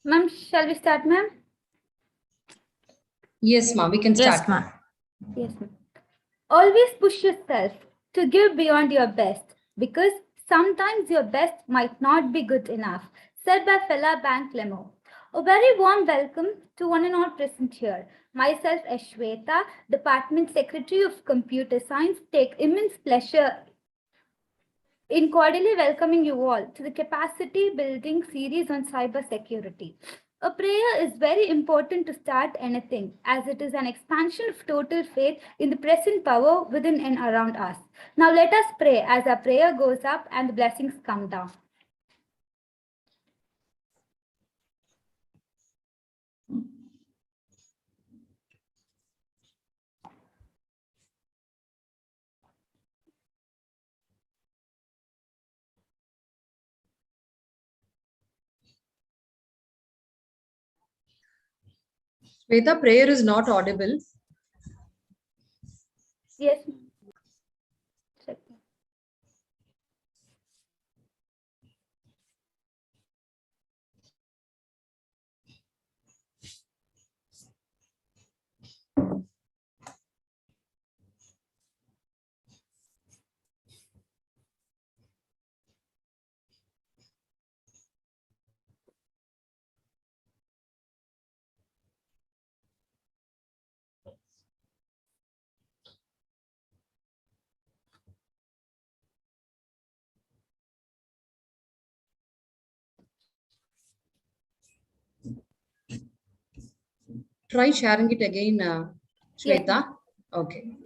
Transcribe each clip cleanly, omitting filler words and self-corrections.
Ma'am, shall we start, ma'am? Yes, ma'am, we can start. Yes, ma'am. Yes, ma'am. Always push yourself to give beyond your best because sometimes your best might not be good enough, said by Fela Bank Lemo. A very warm welcome to one and all present here. Myself, Ashweta, Department Secretary of Computer Science, take immense pleasure in cordially welcoming you all to the capacity building series on cyber security. A prayer is very important to start anything, as it is an expansion of total faith in the present power within and around us. Now let us pray as our prayer goes up and the blessings come down. Shweta, prayer is not audible. Yes. Check. Try sharing it again, Shweta. Yes. Okay.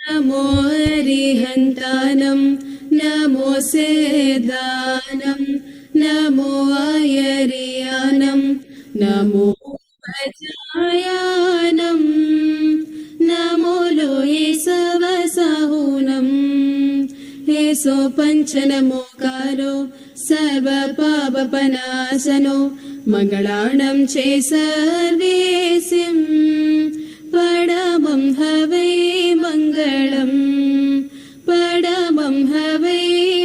नमो हरिहन्तानं नमो सेदानं नमो आयर्यानं नमो वज्रायानं नमो लोये सवसाहुनं हेसो पञ्चनमोकारो सर्वपापपनाशनो मङ्गलानं चे सर्वेसिं परमं हवै मङ्गलम् परमं हवै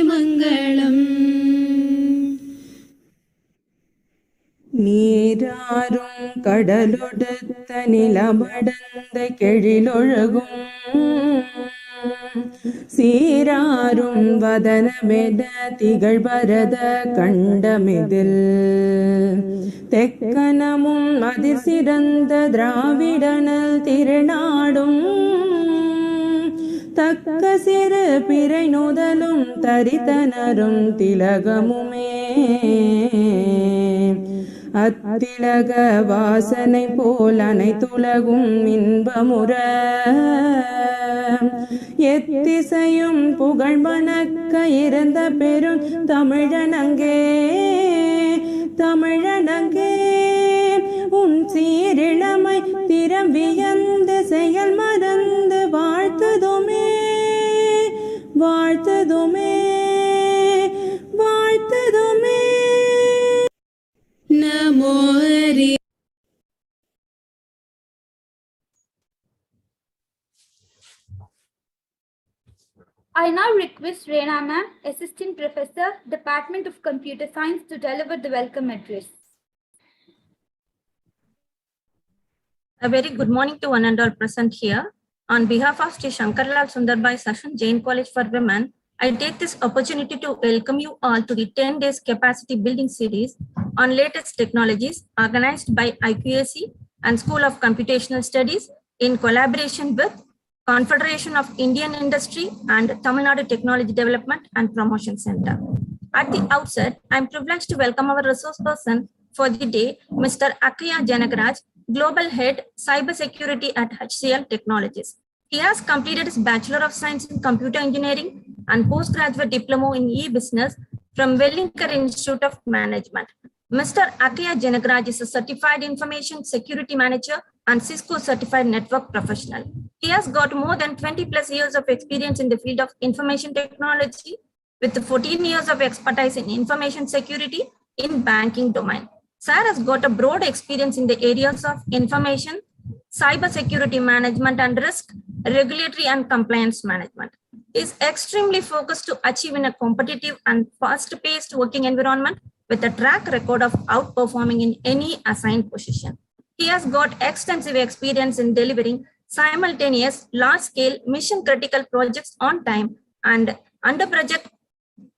मङ्गलम् நீராறும் கடலொடுத்த நிலமடந்த கெழிலொழுகும் சீராறும் வதனமென திகழ்பரத கண்டமிதில் தெக்கனமும் அதிர் சிறந்த திராவிடனல் திருநாடும் தக்க சிறு பிறை நுதலும் தரித்தனரும் திலகமுமே அத்திலக வாசனை போல் அனைத்துலகும் இன்பமுற எத்திசையும் புகழ் மணக்க இருந்த பெரும் தமிழனங்கே தமிழனங்கே உன் சீரிழமை திறம் வியந்து செயல் மறந்து வாழ்த்துதுமே வாழ்த்துதுமே வாழ்த்துதுமே नमो Hari I now request Reena ma'am, Assistant Professor, Department of Computer Science, to deliver the welcome address. A very good morning to one and all present here. On behalf of Sri Shankarlal Sundarbai Session, Jain College for Women, I take this opportunity to welcome you all to the 10 days capacity building series on latest technologies organized by IQAC and School of Computational Studies in collaboration with Confederation of Indian Industry and Tamil Nadu Technology Development and Promotion Center. At the outset, I'm privileged to welcome our resource person for the day, Mr. Akaya Janagaraj, Global Head Cybersecurity at HCL Technologies. He has completed his Bachelor of Science in Computer Engineering and Postgraduate Diploma in E-Business from Wellinger Institute of Management. Mr. Akaya Janagaraj is a Certified Information Security Manager and Cisco Certified Network Professional. He has got more than 20 plus years of experience in the field of information technology with 14 years of expertise in information security in banking domain. Sir has got a broad experience in the areas of information, cyber security management and risk, regulatory and compliance management. He is extremely focused to achieve in a competitive and fast-paced working environment with a track record of outperforming in any assigned position. He has got extensive experience in delivering simultaneous large-scale mission-critical projects on time and under budget,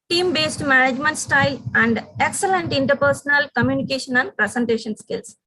team-based management style, and excellent interpersonal communication and presentation skills.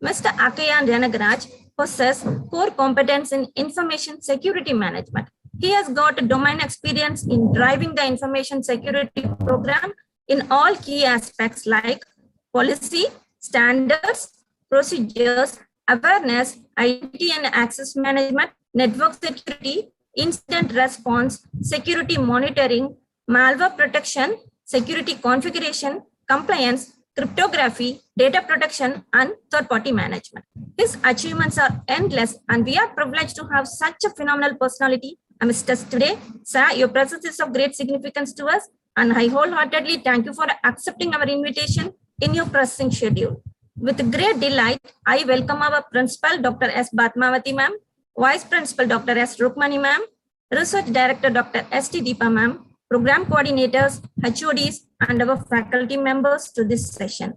Mr. Akaya Janagaraj possesses core competence in information security management. He has got domain experience in driving the information security program in all key aspects like policy, standards, procedures, awareness, IT and access management, network security, incident response, security monitoring, malware protection, security configuration, compliance, cryptography, data protection, and third-party management. His achievements are endless, and we are privileged to have such a phenomenal personality amidst us today. Sir, your presence is of great significance to us, and I wholeheartedly thank you for accepting our invitation in your pressing schedule. With great delight, I welcome our Principal, Dr. S. Batmavati ma'am, Vice Principal, Dr. S. Rukmani ma'am, Research Director, Dr. S. T. Deepa ma'am, Program Coordinators, HODs, and our faculty members to this session.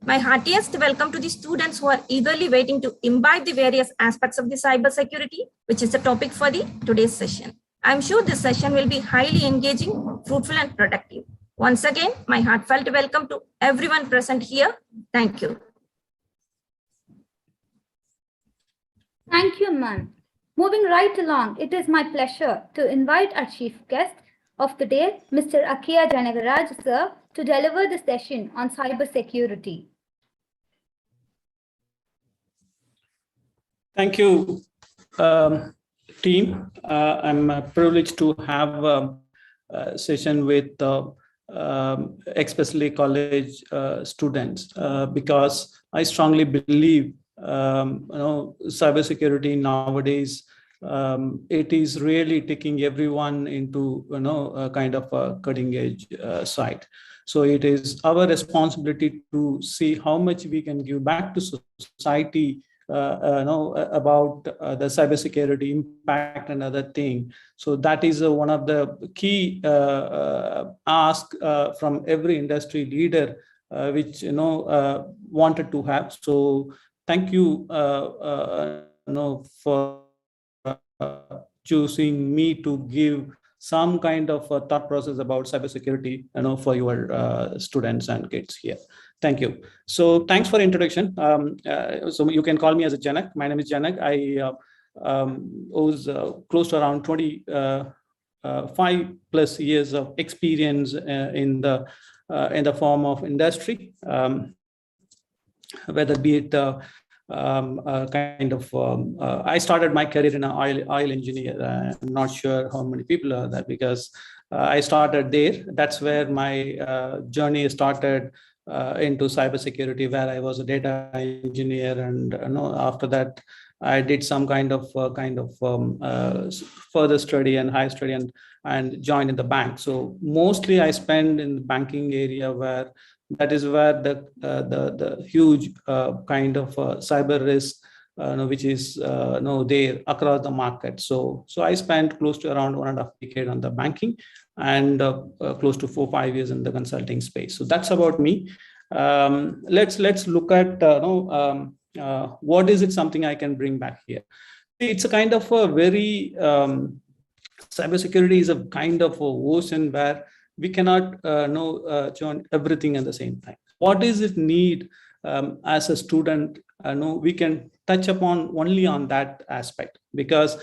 My heartiest welcome to the students who are eagerly waiting to imbibe the various aspects of the cybersecurity, which is the topic for the today's session. I'm sure this session will be highly engaging, fruitful, and productive. Once again, my heartfelt welcome to everyone present here. Thank you. Thank you, ma'am. Moving right along, it is my pleasure to invite our chief guest of the day, Mr. Akaya Janagaraj, sir, to deliver the session on cybersecurity. Thank you, team. I'm privileged to have a session with especially college students because I strongly believe cybersecurity nowadays it is really taking everyone into a kind of a cutting edge side. So it is our responsibility to see how much we can give back to society about the cybersecurity impact and other thing. So that is one of the key ask from every industry leader, which wanted to have. So thank you, for choosing me to give some kind of a thought process about cybersecurity, for your students and kids here. Thank you. So thanks for introduction. So you can call me as a Janak. My name is Janak. I was close to around 25 plus years of experience in the form of industry, whether be it I started my career in an oil engineer. I'm not sure how many people are that because I started there. That's where my journey started into cybersecurity, where I was a data engineer, and after that I did some kind of further study and higher study and joined in the bank. So mostly I spend in the banking area, where that is where the huge kind of cyber risk, which is there across the market. So I spent close to around 1.5 decades on the banking and close to 4-5 years in the consulting space. So that's about me. Let's look at what is it something I can bring back here. It's a kind of a very cybersecurity is a kind of a ocean where we cannot know John, everything at the same time. What is it need as a student? No, we can touch upon only on that aspect, because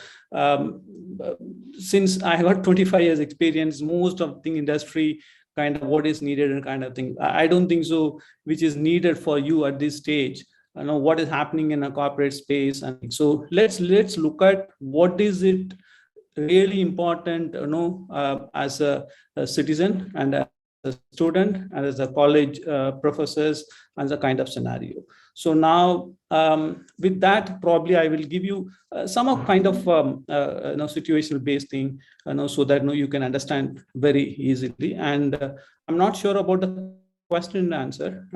since I have 25 years experience, most of the industry kind of what is needed and kind of thing. I don't think so, which is needed for you at this stage. I know what is happening in a corporate space. And so let's look at what is it really important, as a citizen and a student and as a college professors and the kind of scenario. So now with that, probably I will give you some of kind of situational based thing, so that you can understand very easily. And I'm not sure about the question and answer.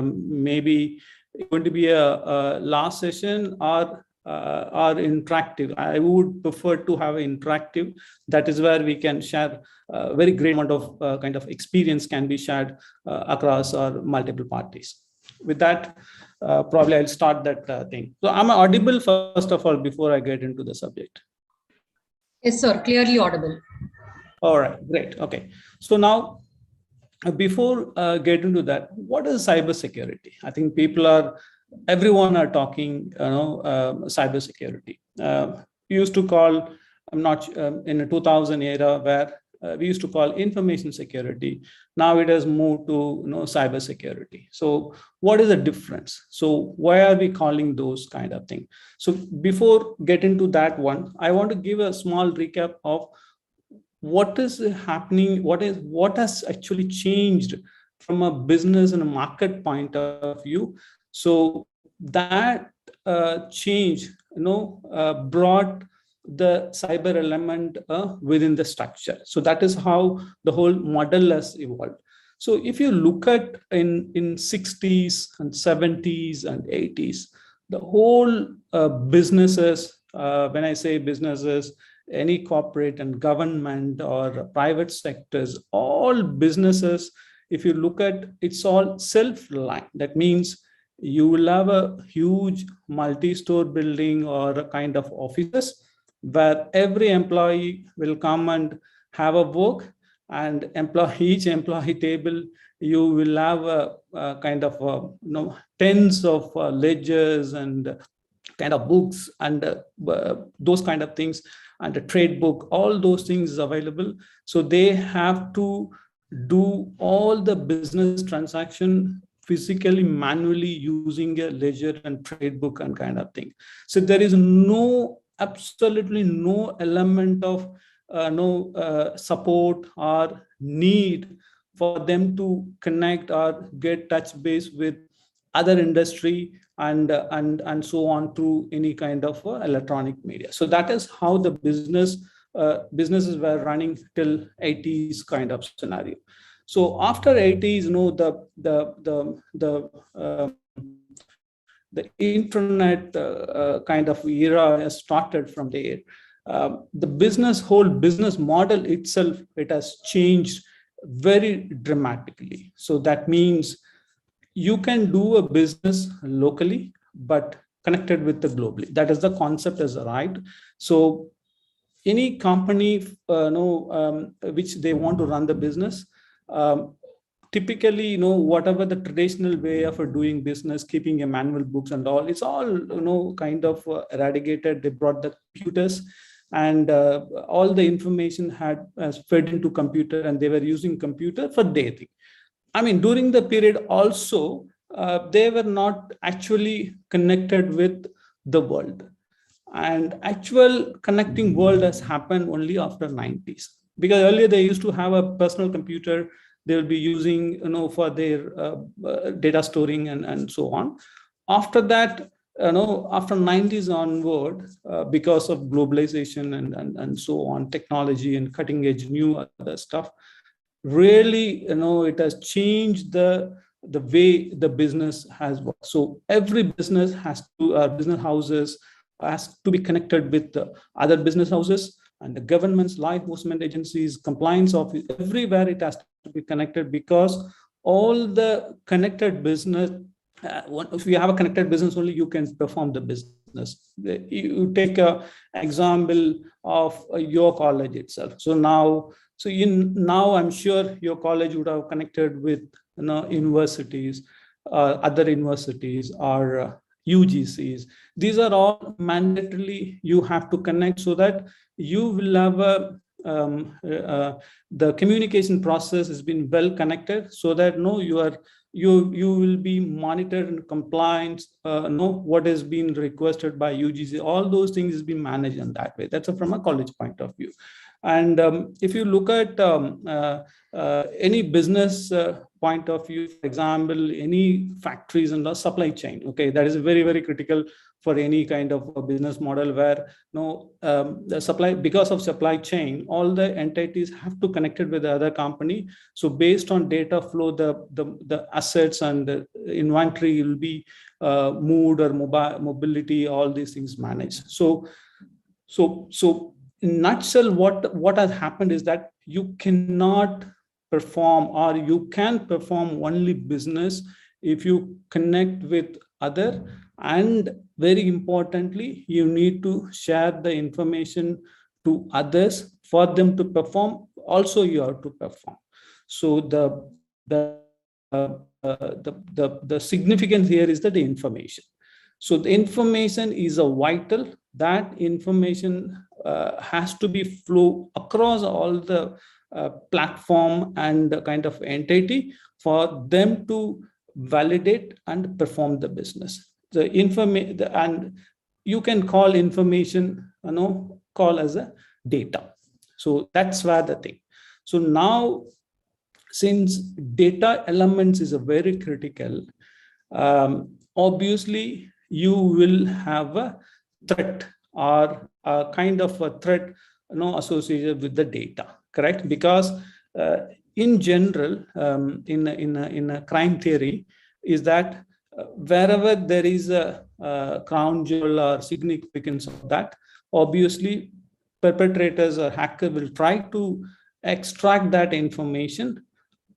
Maybe it's going to be a last session or interactive. I would prefer to have an interactive. That is where we can share a very great amount of kind of experience can be shared across our multiple parties. With that, probably I'll start that thing. So I'm audible first of all before I get into the subject. Yes, sir. Clearly audible. All right, great. Okay. So now, before get into that, what is cybersecurity? I think everyone are talking, cybersecurity. We used to call, I'm not in a 2000 era where we used to call information security. Now it has moved to cybersecurity. So what is the difference? So why are we calling those kind of things? So before getting to that one, I want to give a small recap of what is happening, what has actually changed from a business and a market point of view. So that change, brought the cyber element within the structure. So that is how the whole model has evolved. So if you look at in 60s and 70s and 80s, the whole businesses, when I say businesses, any corporate and government or private sectors, all businesses, if you look at, it's all self-reliant. That means you will have a huge multi-store building or a kind of offices where every employee will come and have a work, and each employee table, you will have a kind of tens of ledgers and kind of books and those kind of things, and a trade book, all those things is available. So they have to do all the business transaction physically, manually, using a ledger and trade book and kind of thing. So there is absolutely no element of support or need for them to connect or get touch base with other industry and so on through any kind of electronic media. So that is how the businesses were running till 80s kind of scenario. So after 80s, the internet kind of era has started from there. The whole business model itself, it has changed very dramatically. So that means you can do a business locally, but connected with the globally. That is the concept has arrived. So any company, which they want to run the business, typically, whatever the traditional way of doing business, keeping a manual books and all, it's all, kind of eradicated. They brought the computers, and all the information has fed into computer, and they were using computer for their thing. I mean, during the period also, they were not actually connected with the world. And actual connecting world has happened only after 90s. Because earlier they used to have a personal computer, they will be using, for their data storing and so on. After that, after 90s onward, because of globalization and so on, technology and cutting edge new other stuff, really, it has changed the way the business has worked. So every business business houses has to be connected with the other business houses, and the government's law enforcement agencies, compliance office, everywhere it has to be connected, because all the connected business, if you have a connected business, only you can perform the business. business. You take an example of your college itself. So now I'm sure your college would have connected with universities, other universities, or UGCs. These are all mandatorily you have to connect, so that you will have a the communication process has been well connected, so that you will be monitored and compliant, know what is being requested by UGC. All those things is being managed in that way. That's from a college point of view. And if you look at any business point of view, for example, any factories and the supply chain, okay, that is very, very critical for any kind of a business model where the supply, because of supply chain, all the entities have to connect it with the other company. So based on data flow, the assets and the inventory will be moved, or mobility, all these things managed. So in nutshell, what has happened is that you cannot perform, or you can perform only business if you connect with other, and very importantly, you need to share the information to others for them to perform. Also, you have to perform. So the significance here is that the information. So the information is a vital. That information has to be flow across all the platform and the kind of entity for them to validate and perform the business. The information, and you can call information, call as a data. So that's where the thing. So now, since data elements is a very critical, obviously you will have a threat, or a kind of a threat associated with the data, correct? Because in general, in a crime theory, is that wherever there is a crown jewel or significance of that, obviously perpetrators or hacker will try to extract that information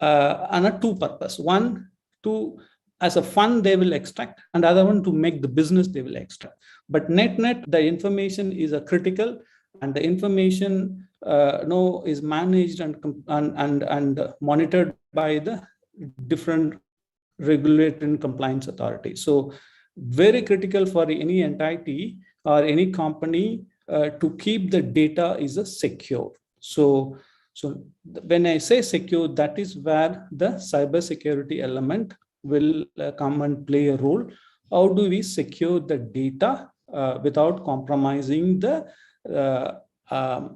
on a two purpose. One, as a fund they will extract, and the other one to make the business they will extract. But net, the information is a critical, and the information is managed and monitored by the different regulatory and compliance authorities. So very critical for any entity or any company to keep the data is a secure. So when I say secure, that is where the cybersecurity element will come and play a role. How do we secure the data without compromising the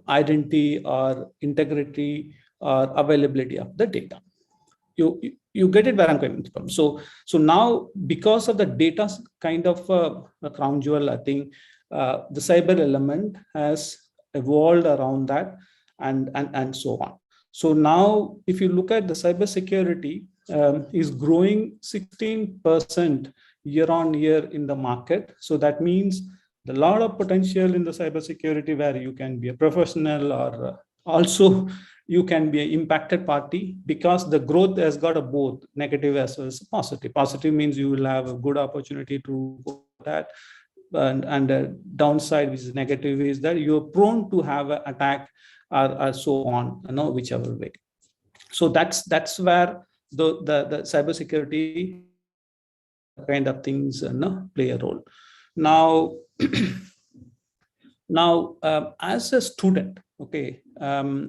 identity or integrity or availability of the data? You get it where I'm coming from. So now, because of the data kind of a crown jewel, I think the cyber element has evolved around that, and so on. So now, if you look at the cybersecurity, is growing 16% year on year in the market. So that means a lot of potential in the cybersecurity, where you can be a professional, or also you can be an impacted party, because the growth has got a both negative as well as positive. Positive means you will have a good opportunity to go that, and the downside, which is negative, is that you're prone to have an attack or so on, whichever way. So that's where the cybersecurity kind of things play a role. Now, as a student, okay,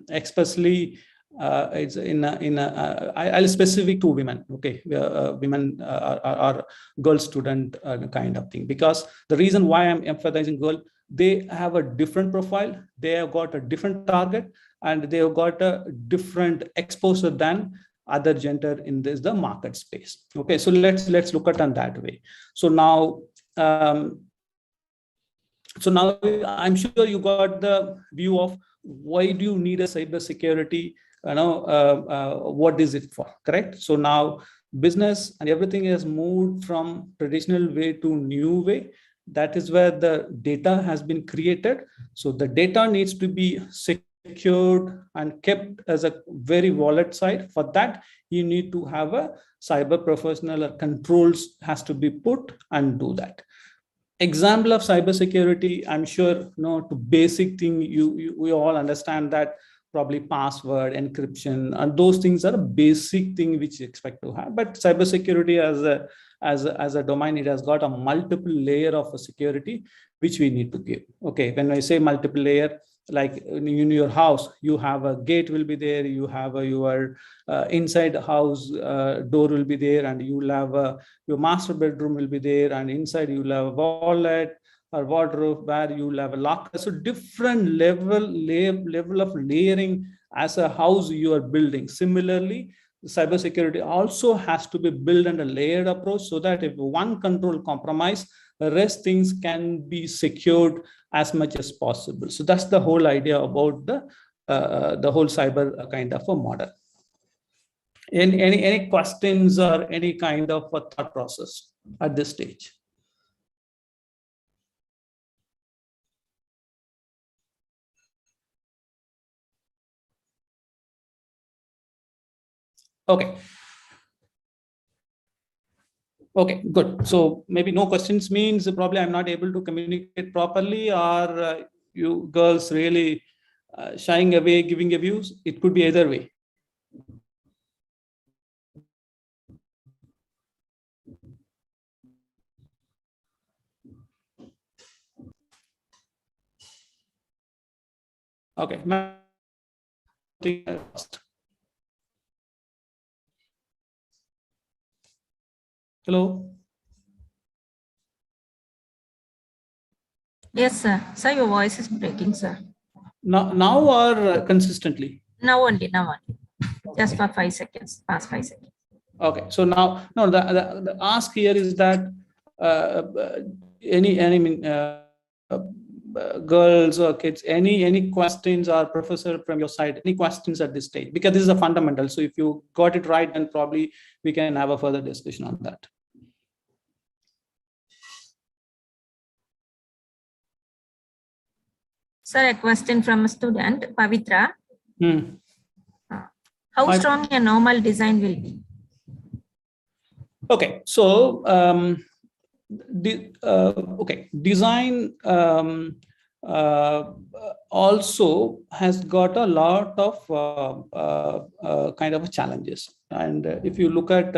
especially it's I'll specific to women, okay, women are girl student kind of thing, because the reason why I'm emphasizing girl, they have a different profile, they have got a different target, and they have got a different exposure than other gender in the market space. Okay, so let's look at it that way. So now I'm sure you got the view of why do you need a cybersecurity, what is it for, correct? So now business and everything has moved from traditional way to new way. That is where the data has been created. So the data needs to be secured and kept as a very wallet side. For that, you need to have a cyber professional, or controls has to be put and do that. example of cybersecurity, I'm sure, to basic thing, we all understand that probably password, encryption, and those things are a basic thing which you expect to have. But cybersecurity as a domain, it has got a multiple layer of a security which we need to give. Okay, when I say multiple layer, like in your house, you have a gate will be there, you have your inside house door will be there, and you will have your master bedroom will be there, and inside you will have a wallet or wardrobe where you will have a locker. So different level of layering as a house you are building. Similarly, cybersecurity also has to be built in a layered approach, so that if one control compromise, the rest things can be secured as much as possible. So that's the whole idea about the whole cyber kind of a model. Any questions or any kind of a thought process at this stage? Okay. Okay, good. So maybe no questions means probably I'm not able to communicate properly, or you girls really shying away, giving a views. It could be either way. Okay. Hello. Yes, sir. Sir, your voice is breaking, sir. Now or consistently? Now only. Just for 5 seconds, past 5 seconds. Okay, so now, no, the ask here is that girls or kids, any questions or professor from your side, any questions at this stage? Because this is a fundamental. So if you got it right, then probably we can have a further discussion on that. Sir, a question from a student, Pavitra. How strong a normal design will be? Okay, so design also has got a lot of kind of challenges. And if you look at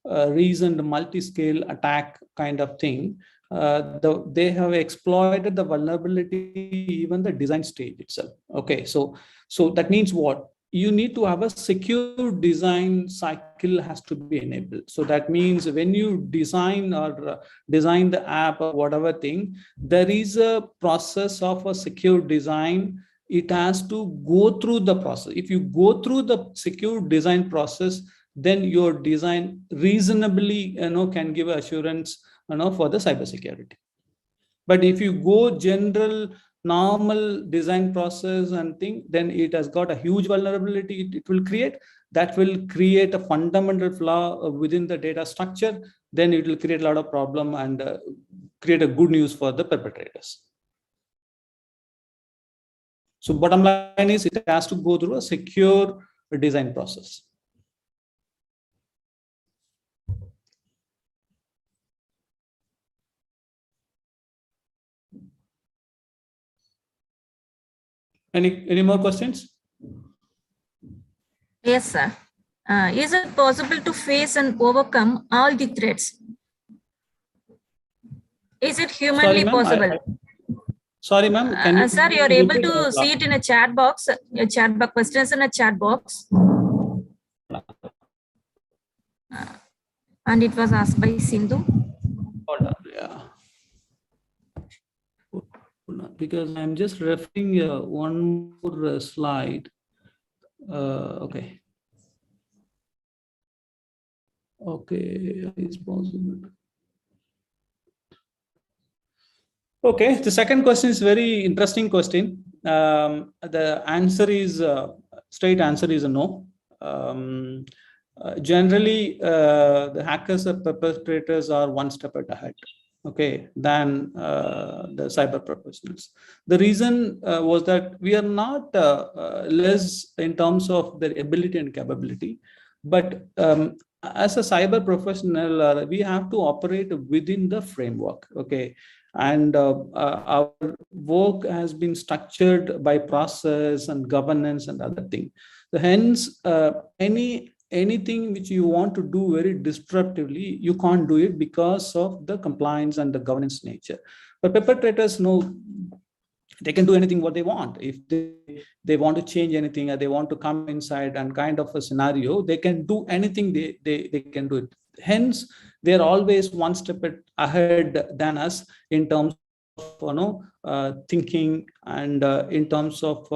recent multi-scale attack kind of thing, they have exploited the vulnerability even the design stage itself. Okay, so that means what? You need to have a secure design cycle has to be enabled. So that means when you design or design the app or whatever thing, there is a process of a secure design. It has to go through the process. If you go through the secure design process, then your design reasonably can give assurance for the cybersecurity. But if you go general normal design process and thing, then it has got a huge vulnerability it will create. That will create a fundamental flaw within the data structure. Then it will create a lot of problem and create a good news for the perpetrators. So bottom line is it has to go through a secure design process. Any more questions? Yes, sir. Is it possible to face and overcome all the threats? Is it humanly possible? Sorry, ma'am. Sir, you are able to see it in a chat box. A chat box questions in a chat box. And it was asked by Sindhu. Hold on, yeah. Because I'm just referring one more slide. Okay. Okay, it's possible. Okay, the second question is very interesting question. The answer is straight answer is a no. Generally, the hackers or perpetrators are one step ahead, okay, than the cyber professionals. The reason was that we are not less in terms of their ability and capability, but as a cyber professional, we have to operate within the framework, okay. And our work has been structured by process and governance and other things. So hence, anything which you want to do very disruptively, you can't do it because of the compliance and the governance nature. But perpetrators know they can do anything what they want. If they want to change anything, or they want to come inside and kind of a scenario, they can do anything they can do it. Hence, they're always one step ahead than us in terms of thinking, and in terms of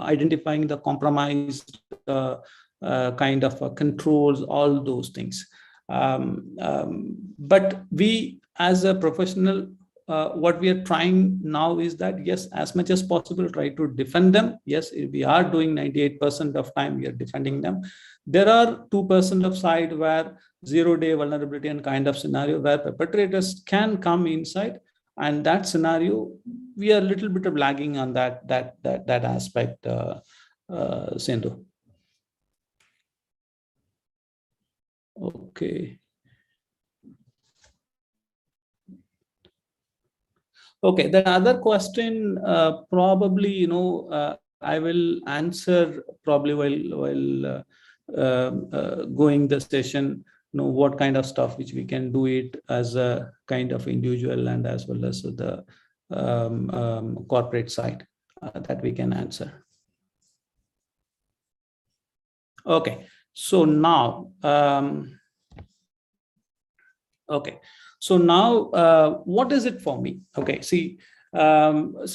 identifying the compromised kind of controls, all those things. But we, as a professional, what we are trying now is that, yes, as much as possible, try to defend them. Yes, we are doing 98% of time we are defending them. There are 2% of side where zero-day vulnerability and kind of scenario where perpetrators can come inside, and that scenario we are a little bit of lagging on that aspect. Sindhu. Okay. Okay, the other question, probably, I will answer probably while going the session, what kind of stuff which we can do it as a kind of individual and as well as the corporate side that we can answer. Okay, so now, okay. So now, what is it for me? Okay, see, as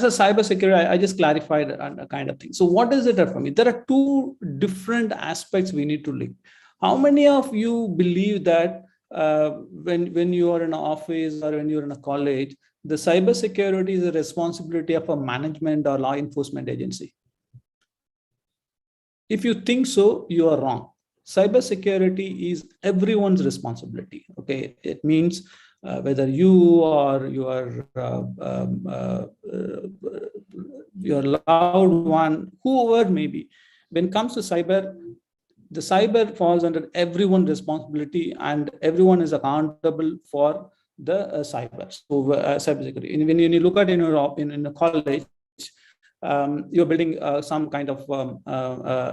a cybersecurity, I just clarified a kind of thing. So what is it for me? There are two different aspects we need to link. How many of you believe that when you are in an office or when you're in a college, the cybersecurity is a responsibility of a management or law enforcement agency? If you think so, you are wrong. Cybersecurity is everyone's responsibility. Okay, it means whether you or your loved one, whoever may be, when it comes to cyber, the cyber falls under everyone's responsibility, and everyone is accountable for the cyber. So cybersecurity. When you look at in a college, you're building some kind of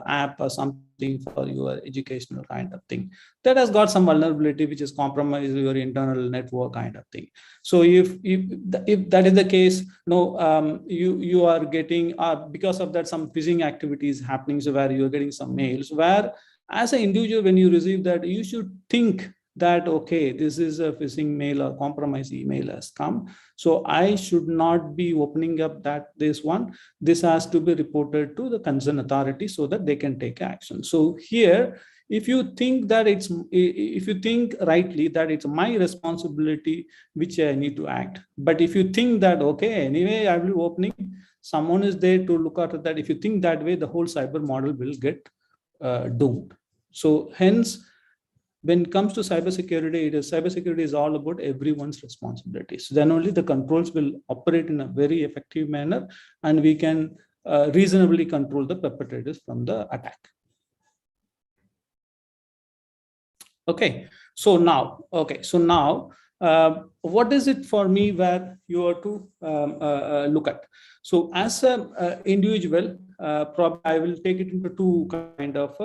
app or something for your educational kind of thing that has got some vulnerability which is compromised your internal network kind of thing. So if that is the case, you are getting because of that some phishing activities happening, so where you're getting some mails where as an individual, when you receive that, you should think that, okay, this is a phishing mail or compromised email has come, so I should not be opening up this one. This has to be reported to the concerned authority so that they can take action. So here, if you think rightly that it's my responsibility which I need to act, but if you think that, okay, anyway, I will be opening, someone is there to look after that. If you think that way, the whole cyber model will get doomed. So hence, when it comes to cybersecurity, cybersecurity is all about everyone's responsibility. So then only the controls will operate in a very effective manner, and we can reasonably control the perpetrators from the attack. Okay, so now, what is it for me where you are to look at? So as an individual, probably I will take it into two kind of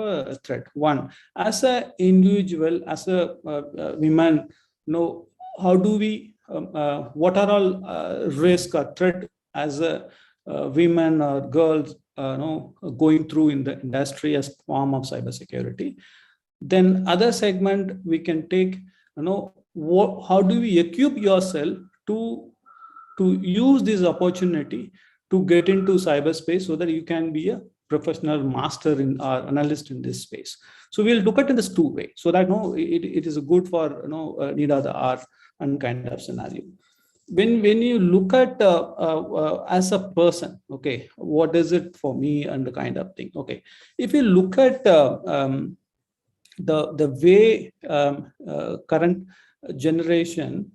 thread. One, as an individual, as a woman, how do we, what are all risk or threat as a women or girls going through in the industry as form of cybersecurity? Then other segment we can take, how do we equip yourself to use this opportunity to get into cyberspace so that you can be a professional master or analyst in this space. So we'll look at it in this two ways, so that it is good for NIDA, the art and kind of scenario. When you look at as a person, okay, what is it for me and the kind of thing? Okay, if you look at the way current generation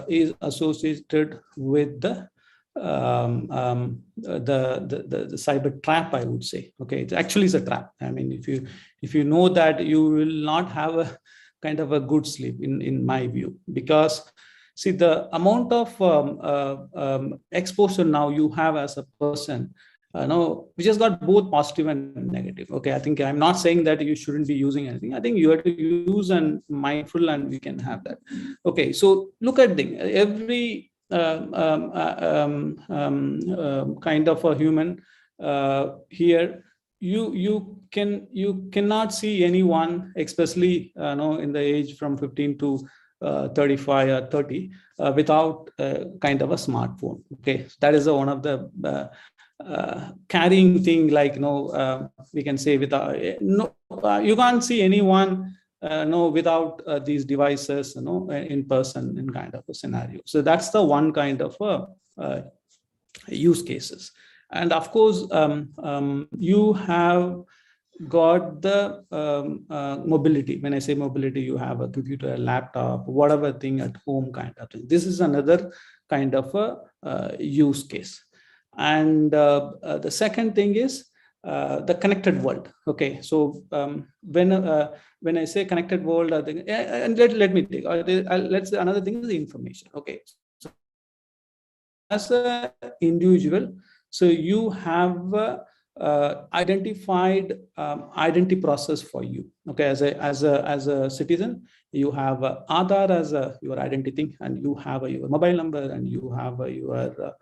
is associated with the cyber trap, I would say. Okay, it actually is a trap. I mean, if you know that, you will not have a kind of a good sleep in my view, because See, the amount of exposure now you have as a person, which has got both positive and negative. Okay, I think I'm not saying that you shouldn't be using anything. I think you have to use and mindful, and we can have that. Okay, so look at every kind of a human here. You cannot see anyone, especially in the age from 15 to 35 or 30, without kind of a smartphone. Okay, that is one of the carrying thing, like we can say without you can't see anyone without these devices in person, in kind of a scenario. So that's the one kind of use cases. And of course you have got the mobility. When I say mobility, you have a computer, a laptop, whatever thing at home kind of thing. This is another kind of a use case. And the second thing is the connected world. Okay, so when I say connected world, I think, and let me take, let's say another thing is the information. Okay, so as an individual, so you have identified identity process for you. Okay, as a citizen, you have Aadhaar as your identity, and you have your mobile number, and you have your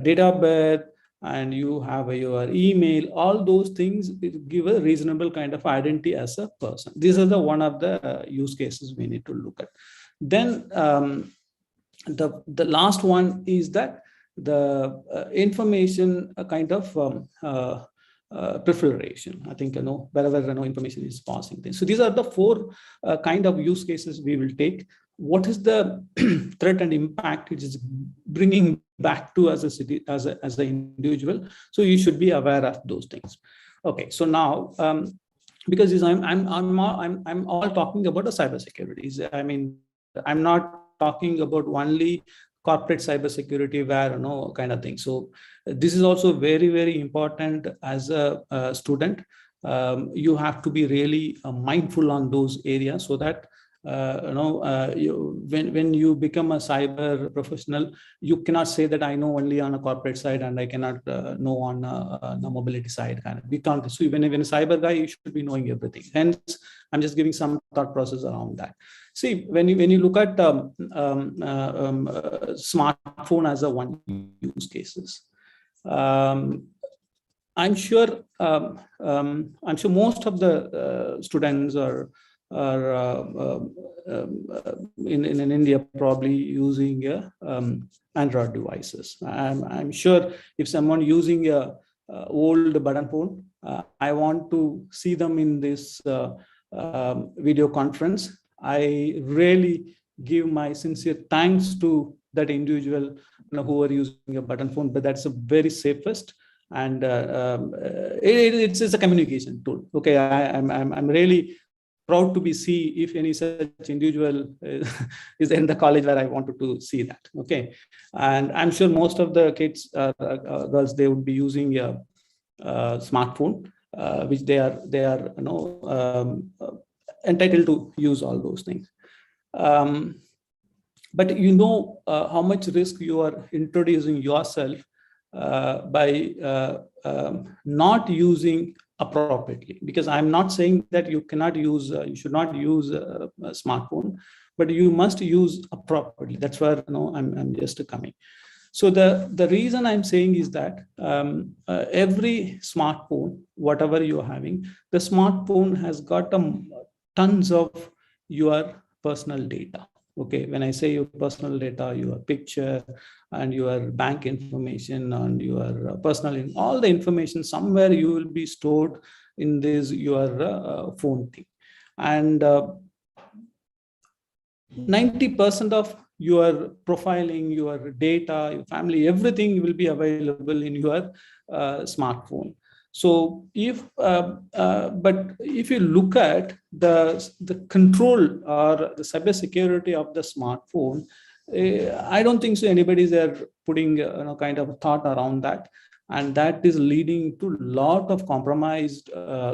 date of birth, and you have your email. All those things give a reasonable kind of identity as a person. These are the one of the use cases we need to look at. Then the last one is that the information kind of proliferation. I think wherever information is passing things. So these are the four kind of use cases we will take. What is the threat and impact which is bringing back to as a city, as an individual? So you should be aware of those things. Okay, so now because I'm all talking about the cybersecurity. I mean, I'm not talking about only corporate cybersecurity, where kind of thing. So this is also very, very important as a student. You have to be really mindful on those areas, so that when you become a cyber professional, you cannot say that I know only on a corporate side and I cannot know on the mobility side. Kind of, we can't. So when a cyber guy, you should be knowing everything. Hence, I'm just giving some thought process around that. See, when you look at smartphone as a one use cases, I'm sure most of the students are in India probably using Android devices. I'm sure if someone using a old button phone, I want to see them in this video conference. I really give my sincere thanks to that individual who are using a button phone, but that's the very safest, and it's a communication tool. Okay, I'm really proud to see if any such individual is in the college where I wanted to see that. Okay, and I'm sure most of the kids, girls, they would be using a smartphone, which they are entitled to use all those things. But how much risk you are introducing yourself by not using appropriately. Because I'm not saying that you cannot use, you should not use a smartphone, but you must use appropriately. That's where I'm just coming. So the reason I'm saying is that every smartphone, whatever you're having, the smartphone has got tons of your personal data. Okay, when I say your personal data, your picture and your bank information and your personal, all the information somewhere you will be stored in this your phone thing. And 90% of your profiling, your data, your family, everything will be available in your smartphone. So but if you look at the control or the cybersecurity of the smartphone, I don't think so anybody's there putting kind of a thought around that, and that is leading to a lot of compromised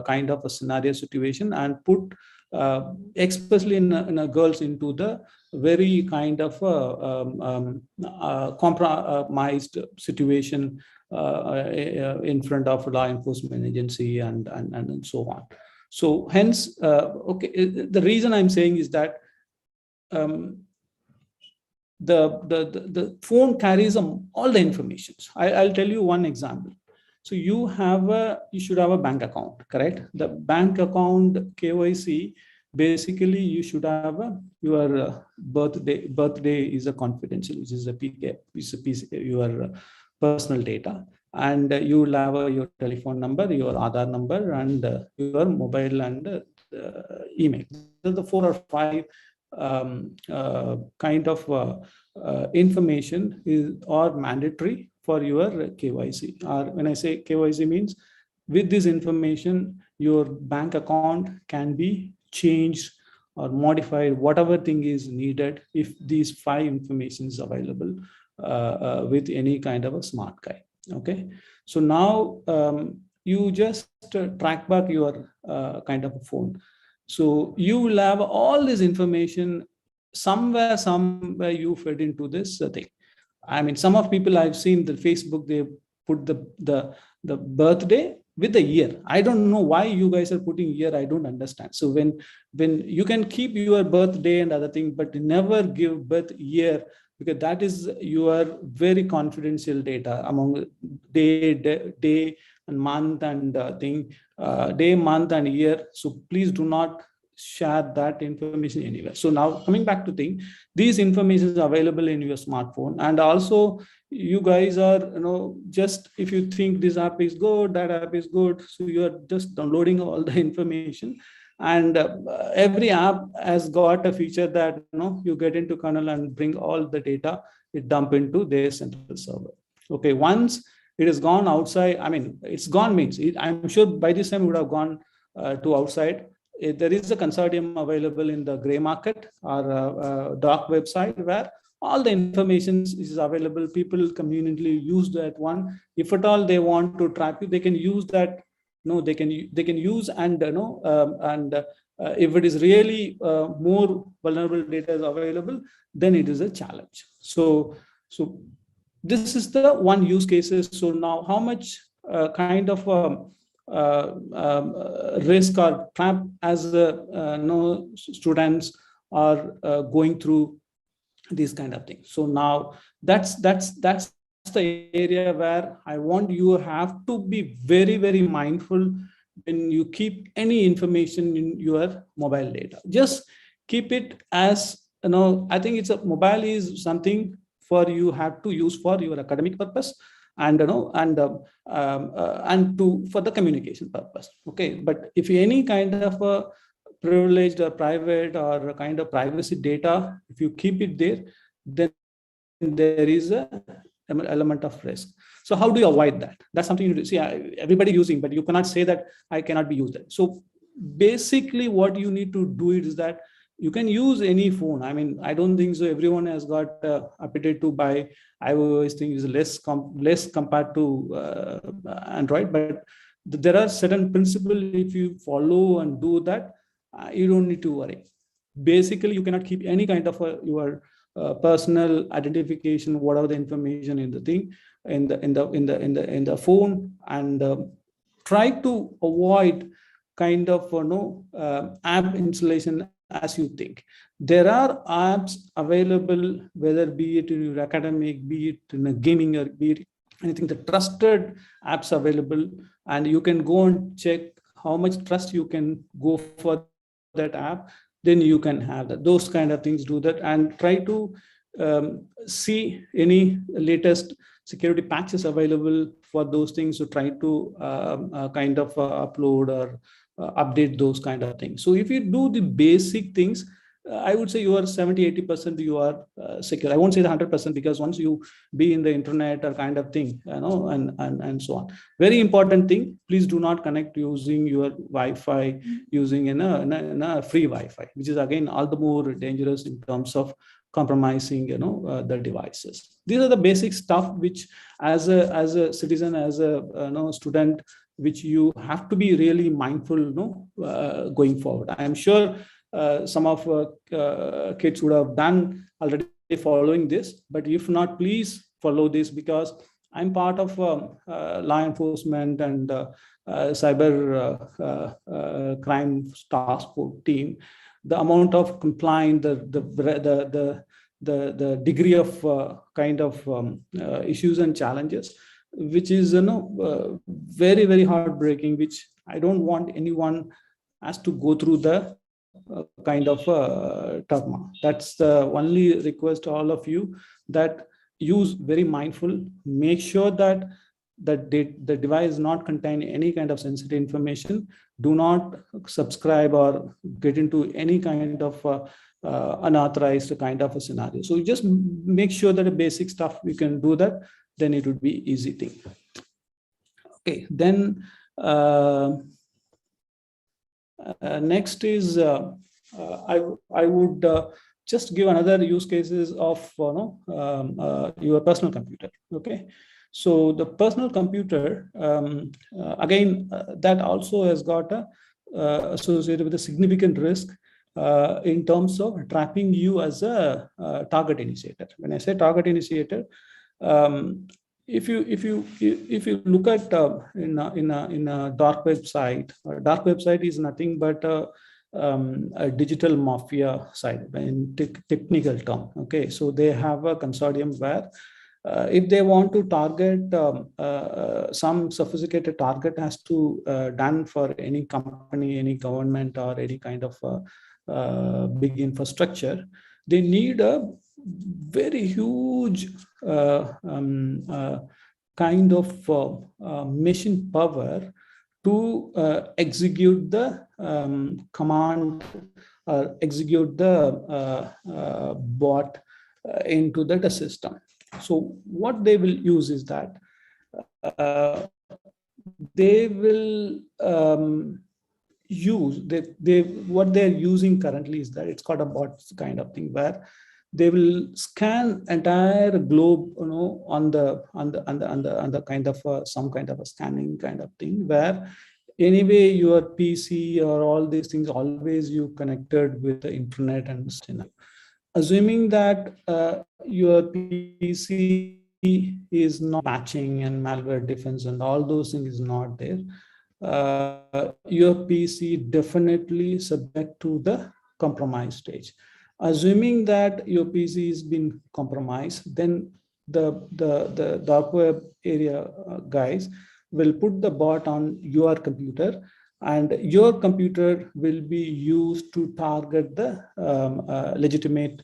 kind of a scenario situation, and put especially in girls into the very kind of compromised situation in front of law enforcement agency and so on. So hence, the reason I'm saying is that the phone carries all the information. I'll tell you one example. So you should have a bank account, correct? The bank account KYC, basically you should have your birthday is a confidential, which is your personal data, and you will have your telephone number, your Aadhaar number, and your mobile and email. So the 4 or 5 kind of information are mandatory for your KYC. Or when I say KYC means, with this information, your bank account can be changed or modified, whatever thing is needed, if these 5 information is available with any kind of a smart guy. Okay, so now you just track back your kind of a phone. So you will have all this information somewhere you fed into this thing. I mean, some of people I've seen the Facebook, they put the birthday with the year. I don't know why you guys are putting year. I don't understand. So when you can keep your birthday and other thing, but never give birth year, because that is your very confidential data among day and month and day, month and year. So please do not share that information anywhere. So now coming back to thing, these information is available in your smartphone. And also you guys are, just if you think this app is good, that app is good, so you're just downloading all the information. And every app has got a feature that you get into kernel and bring all the data, it dump into their central server. Okay, once it has gone outside, I mean, it's gone means, I'm sure by this time it would have gone to outside. There is a consortium available in the gray market or dark website where all the information is available. People conveniently use that one. If at all they want to trap you, they can use that. They can use and if it is really more vulnerable data is available, then it is a challenge. So this is the one use cases. So now how much kind of risk or trap as students are going through these kind of things. So now that's the area where I want you have to be very, very mindful when you keep any information in your mobile data. Just keep it as, I think mobile is something for you have to use for your academic purpose and for the communication purpose. Okay, but if any kind of a privileged or private or kind of privacy data, if you keep it there, then there is a element of risk. So how do you avoid that? That's something you see everybody using, but you cannot say that I cannot be used. So basically what you need to do is that you can use any phone. I mean, I don't think so everyone has got appetite to buy iOS thing is less compared to Android, but there are certain principles. If you follow and do that, you don't need to worry. Basically, you cannot keep any kind of your personal identification, whatever the information in the thing in the phone, and try to avoid kind of app installation as you think. There are apps available, whether be it in your academic, be it in a gaming, or be it anything, the trusted apps available, and you can go and check how much trust you can go for that app. Then you can have that, those kind of things, do that, and try to see any latest security patches available for those things. So try to kind of upload or update those kind of things. So if you do the basic things, I would say you are 70-80% you are secure. I won't say the 100%, because once you be in the internet or kind of thing, and so on. Very important thing, please do not connect using your Wi-Fi using in a free Wi-Fi, which is again all the more dangerous in terms of compromising the devices. These are the basic stuff which as a citizen, as a student, which you have to be really mindful going forward. I am sure some of kids would have done already following this, but if not, please follow this, because I'm part of law enforcement and cyber crime task force team. The amount of compliance, the degree of kind of issues and challenges, which is very, very heartbreaking, which I don't want anyone has to go through the kind of trauma. That's the only request to all of you, that use very mindful, make sure that the device not contain any kind of sensitive information. Do not subscribe or get into any kind of unauthorized kind of a scenario. So just make sure that the basic stuff you can do that, then it would be easy thing. Okay, then next is I would just give another use cases of your personal computer. Okay, so the personal computer again that also has got a associated with a significant risk in terms of trapping you as a target initiator. When I say target initiator, if you look at in a dark website, dark website is nothing but a digital mafia site in technical term. Okay, so they have a consortium where if they want to target some sophisticated target has to done for any company, any government, or any kind of big infrastructure, they need a very huge kind of machine power to execute the command or execute the bot into the system. So what they will use is that they will use what they're using currently is that it's called a bot kind of thing, where they will scan entire globe, on the kind of some kind of a scanning kind of thing, where anyway your PC or all these things always you connected with the internet and assuming that your PC is not patching and malware defense and all those things is not there, your PC definitely subject to the compromise stage. Assuming that your PC has been compromised, then the dark web area guys will put the bot on your computer, and your computer will be used to target the legitimate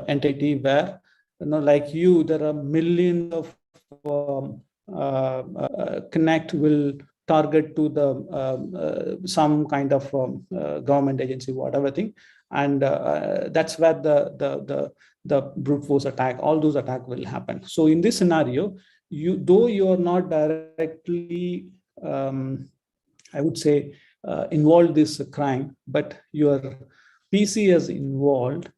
entity where, like you, there are millions of Connect will target to the some kind of government agency, whatever thing, and that's where the brute force attack, all those attacks will happen. So in this scenario, though you are not directly, I would say, involved in this crime, but your PC is involved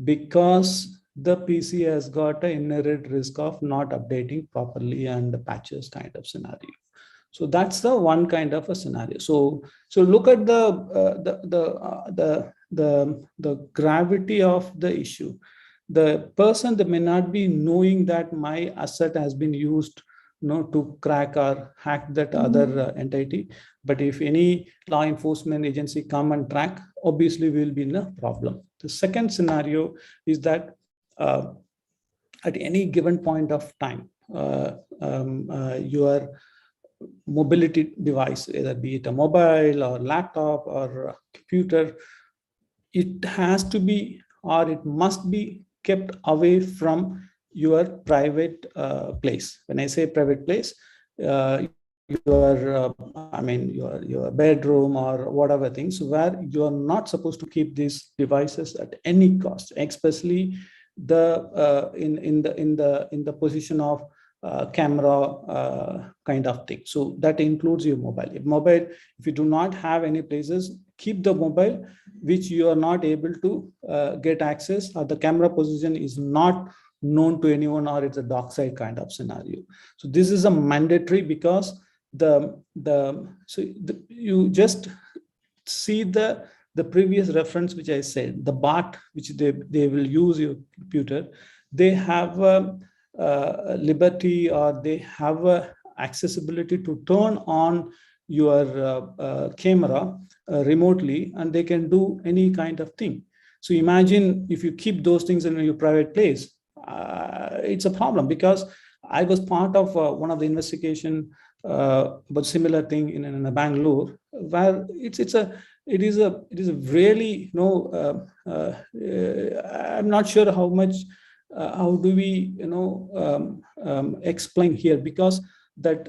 because the PC has got an inherent risk of not updating properly and the patches kind of scenario. So that's the one kind of a scenario. So look at the gravity of the issue. The person that may not be knowing that my asset has been used, to crack or hack that other entity. But if any law enforcement agency come and track, obviously we'll be in a problem. The second scenario is that at any given point of time, your mobility device, either be it a mobile or laptop or a computer, it has to be, or it must be kept away from your private place. When I say private place, your bedroom or whatever things, where you are not supposed to keep these devices at any cost, especially in the position of camera kind of thing. So that includes your mobile. If you do not have any places, keep the mobile which you are not able to get access, or the camera position is not known to anyone, or it's a dark side kind of scenario. So this is a mandatory, because you just see the the previous reference which I said, the BART, which they will use your computer, they have liberty, or they have accessibility to turn on your camera remotely, and they can do any kind of thing. So imagine if you keep those things in your private place, it's a problem. Because I was part of one of the investigation about similar thing in Bangalore, where it is a really, I'm not sure how much, how do we, explain here, because that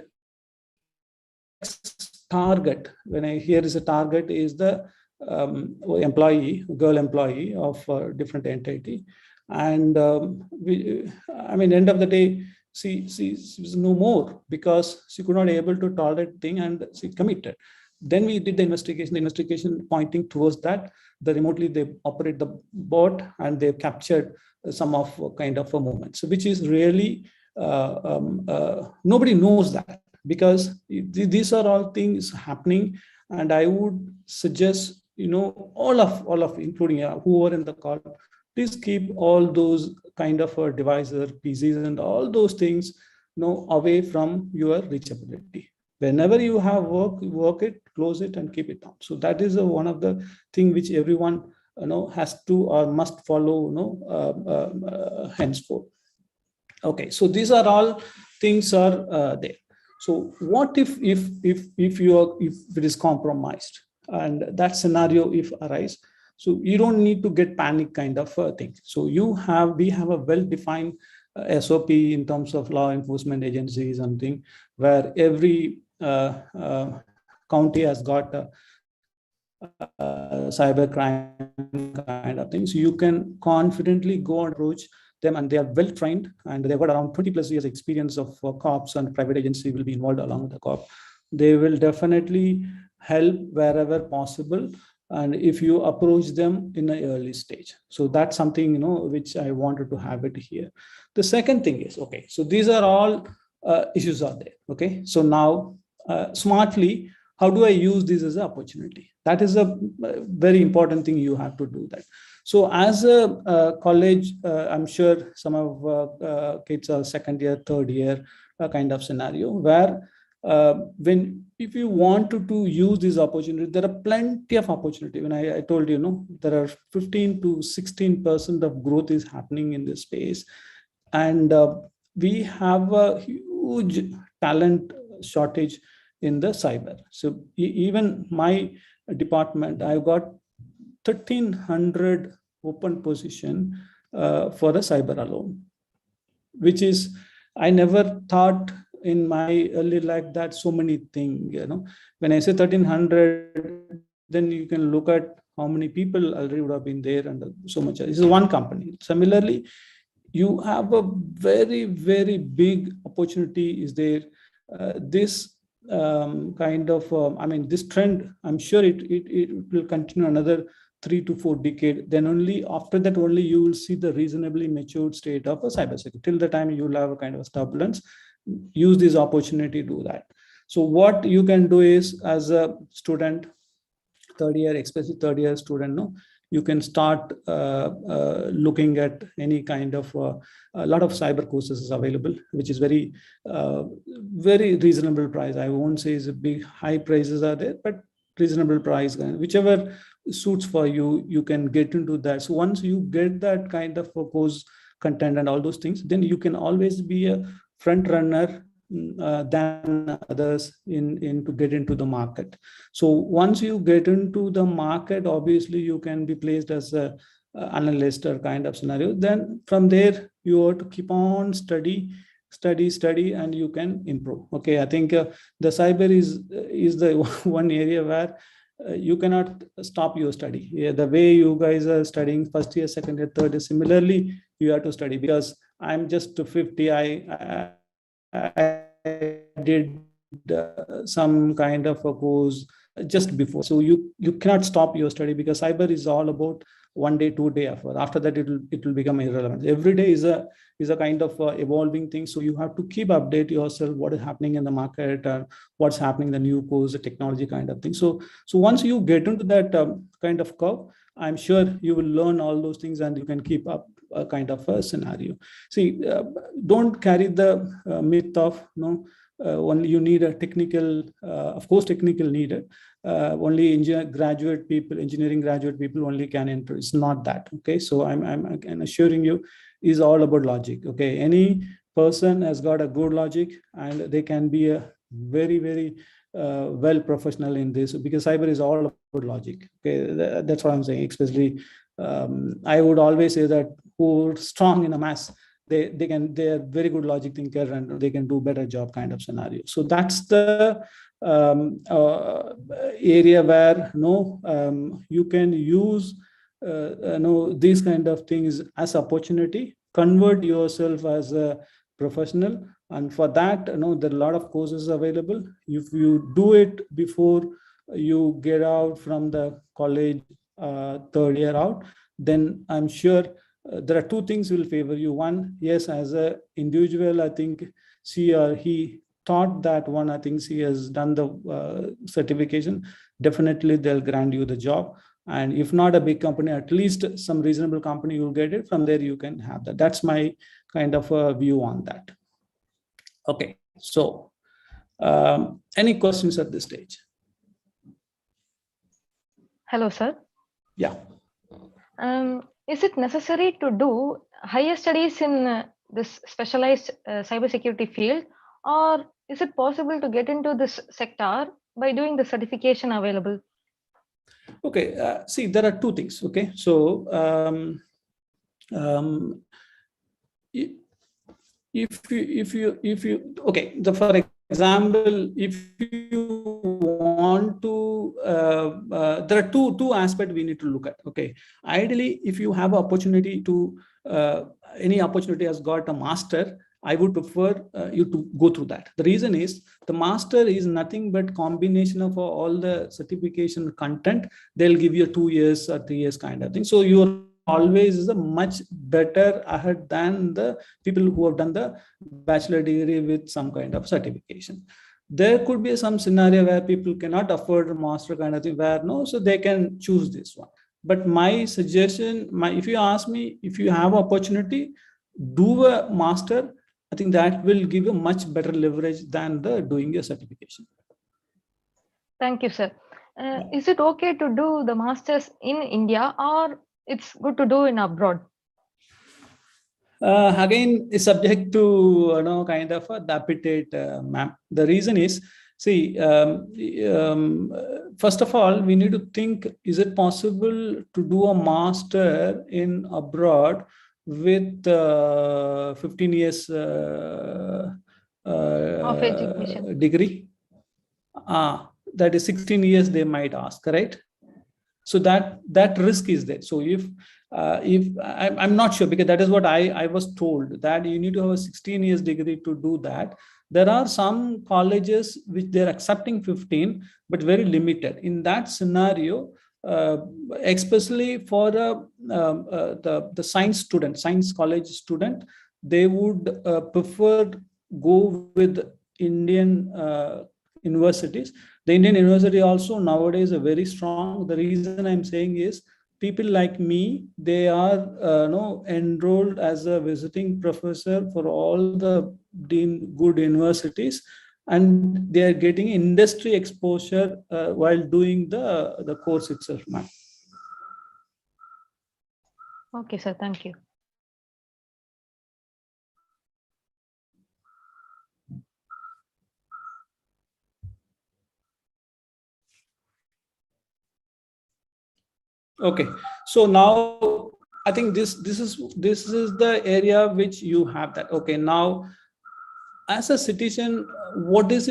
target, when I hear is a target, is the girl employee of a different entity. And end of the day, she was no more, because she could not able to tolerate thing, and she committed. Then we did the investigation pointing towards that. Remotely they operate the bot, and they've captured some of kind of a movement. So which is really, nobody knows that, because these are all things happening. And I would suggest, all of including who are in the call, please keep all those kind of devices, PCs, and all those things, away from your reachability. Whenever you have work it, close it, and keep it down. So that is one of the thing which everyone has to or must follow henceforth. Okay, so these are all things are there. So what if it is compromised, and that scenario if arise? So you don't need to get panic kind of thing. So we have a well-defined SOP in terms of law enforcement agencies and thing, where every county has got a cyber crime kind of thing. So you can confidently go and approach them, and they are well trained, and they've got around 20 plus years experience of cops, and private agency will be involved along with the cop. They will definitely help wherever possible, and if you approach them in an early stage. So that's something which I wanted to have it here. The second thing is, okay, so these are all issues are there. Okay, so now smartly, how do I use this as an opportunity? That is a very important thing. You have to do that. So as a college, I'm sure some of kids are second year, third year kind of scenario, where if you want to use this opportunity, there are plenty of opportunity. When I told you, there are 15 to 16% of growth is happening in this space. And we have a huge talent shortage in the cyber. So even my department, I've got 1,300 open position for the cyber alone, which is, I never thought in my early life that so many things, when I say 1,300, then you can look at how many people already would have been there, and so much. This is one company. Similarly, you have a very, very big opportunity is there. This kind of, this trend, I'm sure it will continue another 3 to 4 decades. Then only after that, only you will see the reasonably matured state of a cybersecurity. Till the time you will have a kind of turbulence, use this opportunity to do that. So what you can do is, as a student, third year, especially third year student, you can start looking at any kind of a lot of cyber courses is available, which is very very reasonable price. I won't say is a big high prices are there, but reasonable price, whichever suits for you, you can get into that. So once you get that kind of a course content and all those things, then you can always be a front runner than others in to get into the market. So once you get into the market, obviously you can be placed as a analyst or kind of scenario. Then from there you have to keep on study, and you can improve. Okay, I think the cyber is the one area where you cannot stop your study. Yeah, the way you guys are studying first year, second year, third year, similarly you have to study. Because I'm just 50, I did some kind of a course just before. So you cannot stop your study, because cyber is all about 1 day, 2 day effort. After that, it will become irrelevant. Every day is a kind of evolving thing. So you have to keep update yourself, what is happening in the market, what's happening, the new course, the technology kind of thing. So once you get into that kind of curve, I'm sure you will learn all those things and you can keep up a kind of a scenario. See, don't carry the myth of, only you need a technical, of course, technical needed. Only engineering graduate people only can enter. It's not that. Okay, so I'm assuring you, is all about logic. Okay, any person has got a good logic, and they can be a very, very well professional in this, because cyber is all about logic. Okay, that's what I'm saying. Especially, I would always say that who are strong in a maths, they are very good logic thinker, and they can do better job kind of scenario. So that's the area where you can use these kind of things as opportunity, convert yourself as a professional. And for that, there are a lot of courses available. If you do it before you get out from the college, third year out, then I'm sure there are two things will favor you. One, yes, as an individual, I think she or he thought that one, I think he has done the certification, definitely they'll grant you the job. And if not a big company, at least some reasonable company, you'll get it. From there, you can have that. That's my kind of view on that. Okay, so any questions at this stage? Hello, sir. Yeah. Is it necessary to do higher studies in this specialized cybersecurity field, or is it possible to get into this sector by doing the certification available? Okay, see, there are two things. Okay, so if you okay, for example, if you want to, there are two aspects we need to look at. Okay, ideally, if you have an opportunity to, any opportunity has got a master, I would prefer you to go through that. The reason is the master is nothing but combination of all the certification content. They'll give you 2 years or 3 years kind of thing. So you're always is a much better ahead than the people who have done the bachelor degree with some kind of certification. There could be some scenario where people cannot afford a master kind of thing, where so they can choose this one. But my suggestion, if you ask me, if you have opportunity, do a master. I think that will give you much better leverage than doing a certification. Thank you, sir. Is it okay to do the masters in India, or it's good to do in abroad? Again, it's subject to kind of the appetite map. The reason is, see, first of all, we need to think: is it possible to do a master in abroad with 15 years Of education degree? That is 16 years. They might ask, right? So that risk is there. So if I'm not sure, because that is what I was told, that you need to have a 16 years degree to do that. There are some colleges which they're accepting 15, but very limited. In that scenario, especially for the science college student, they would prefer go with Indian universities. The Indian university also nowadays are very strong. The reason I'm saying is, people like me, they are enrolled as a visiting professor for all the good universities, and they are getting industry exposure while doing the course itself, ma'am. Okay, sir. Thank you. Okay, so now I think this is the area which you have that. Okay, now as a citizen, what is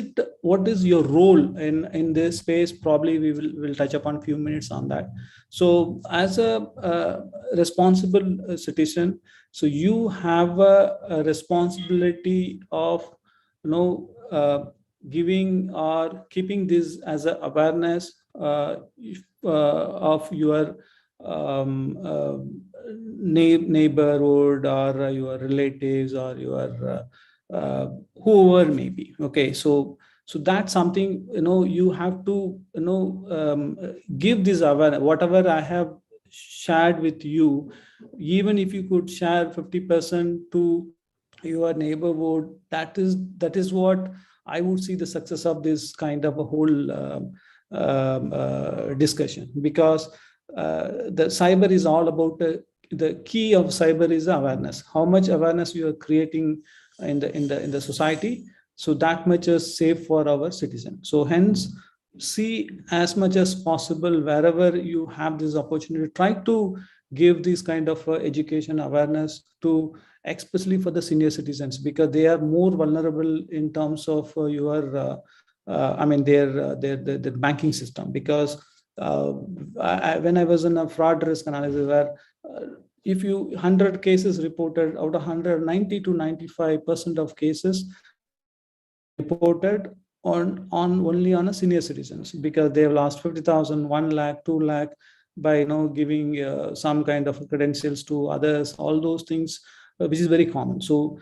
your role in this space? Probably we'll touch upon a few minutes on that. So as a responsible citizen, so you have a responsibility of giving or keeping this as an awareness of your neighborhood or your relatives or your whoever may be. Okay, so that's something, you have to, give this awareness. Whatever I have shared with you, even if you could share 50% to your neighborhood, that is what I would see the success of this kind of a whole discussion, because the cyber is all about the key of cyber is awareness. How much awareness you are creating in the society, so that much is safe for our citizens. So hence, see as much as possible wherever you have this opportunity, try to give this kind of education awareness to, especially for the senior citizens, because they are more vulnerable in terms of their banking system. Because when I was in a fraud risk analysis, where if you 100 cases reported, out of 100, 90 to 95% of cases reported on only on a senior citizens, because they have lost 50,000, 1 lakh, 2 lakh by giving some kind of credentials to others, all those things, which is very common. So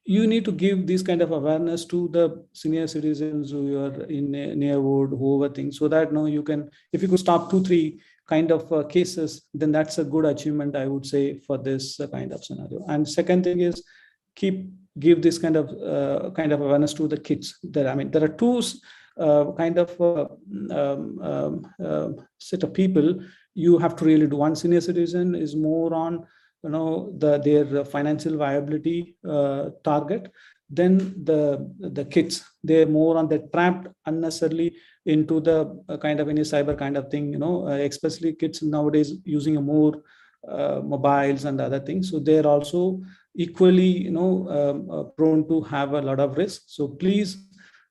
you need to give this kind of awareness to the senior citizens who are in neighborhood, whoever things, so that you can, if you could stop 2-3 kind of cases, then that's a good achievement, I would say, for this kind of scenario. And second thing is, give this kind of awareness to the kids. There are two kind of set of people you have to really do. One, senior citizen is more on their financial viability target. Then the kids, they're more on the trapped unnecessarily into the kind of any cyber kind of thing, especially kids nowadays using more mobiles and other things. So they're also equally prone to have a lot of risk. So please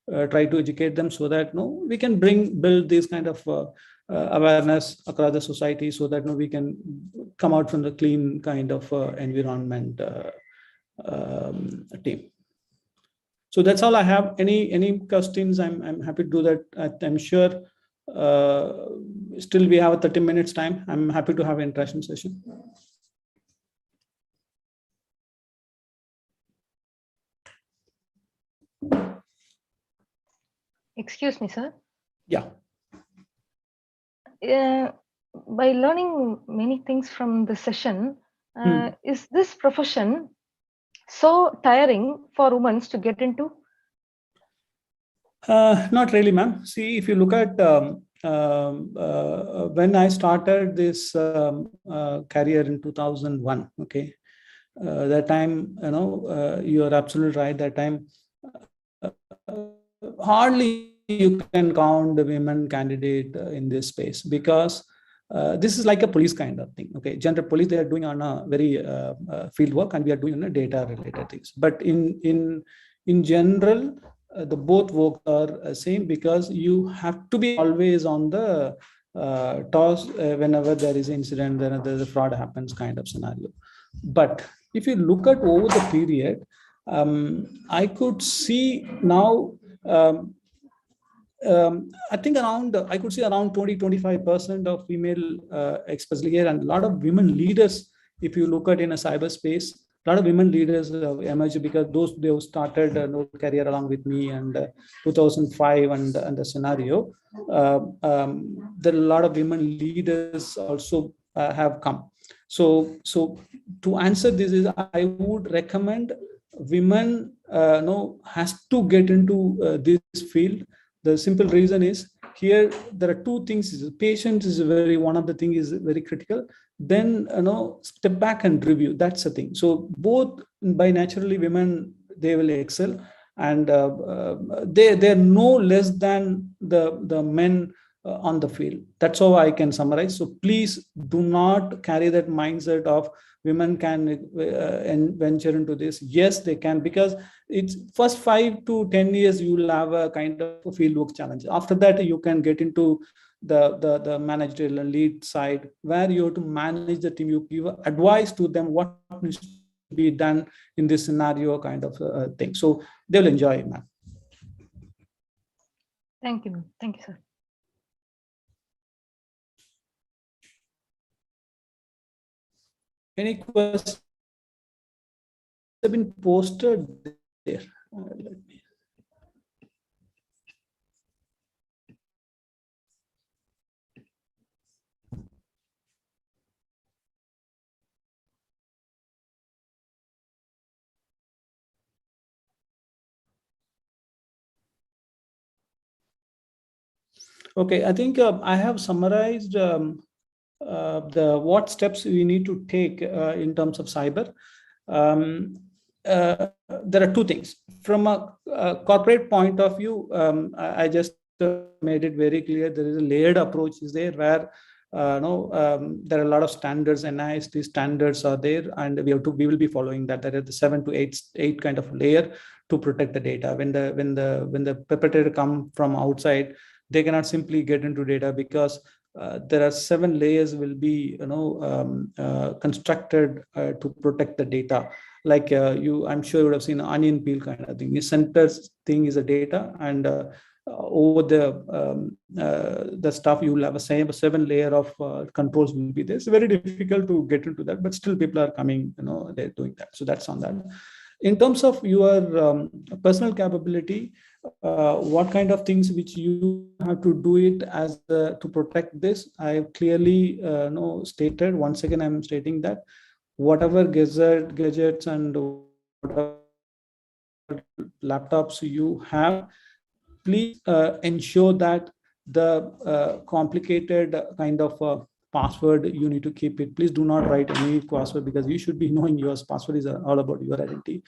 try to educate them, so that we can build this kind of awareness across the society, so that we can come out from the clean kind of environment team. So that's all I have. Any questions? I'm happy to do that. I'm sure still we have a 30 minutes time. I'm happy to have an interaction session. Excuse me, sir. Yeah. By learning many things from the session, is this profession so tiring for women to get into? Not really, ma'am. See, if you look at when I started this career in 2001, okay, that time, you are absolutely right. That time, hardly you can count the women candidate in this space, because this is like a police kind of thing. Okay, general police, they are doing on a very field work, and we are doing data related things. But in general, the both work are same, because you have to be always on the toss whenever there is an incident, then the fraud happens kind of scenario. But if you look at over the period, I could see now, I think I could see around 20-25% of female, especially here, and a lot of women leaders. If you look at in a cyberspace, a lot of women leaders emerged, because they have started a career along with me, and 2005 and the scenario. There are a lot of women leaders also have come. So to answer this is, I would recommend women has to get into this field. The simple reason is, here there are two things. Patience is one of the thing is very critical. Then step back and review. That's the thing. So both by naturally women, they will excel, and they're no less than the men on the field. That's how I can summarize. So please do not carry that mindset of women can venture into this. Yes, they can, because it's first 5 to 10 years you will have a kind of fieldwork challenge. After that, you can get into the managerial and lead side, where you have to manage the team. You give advice to them what needs to be done in this scenario kind of thing. So they will enjoy it, ma'am. Thank you, ma'am. Thank you, sir. Any questions have been posted there? Let me. Okay, I think I have summarized the what steps we need to take in terms of cyber. There are two things. From a corporate point of view, I just made it very clear there is a layered approach is there where there are a lot of standards, NIST standards are there, and we will be following that. There are the 7 to 8 kind of layer to protect the data. When the perpetrator come from outside, they cannot simply get into data because there are 7 layers will be constructed to protect the data. Like I'm sure you would have seen onion peel kind of thing. The center thing is the data, and over the stuff you will have a 7 layer of controls will be there. It's very difficult to get into that, but still people are coming, they're doing that. So that's on that. In terms of your personal capability, what kind of things which you have to do it as to protect this, I have clearly stated. Once again, I'm stating that whatever gadgets and whatever laptops you have, please ensure that the complicated kind of password, you need to keep it. Please do not write any password, because you should be knowing your password is all about your identity.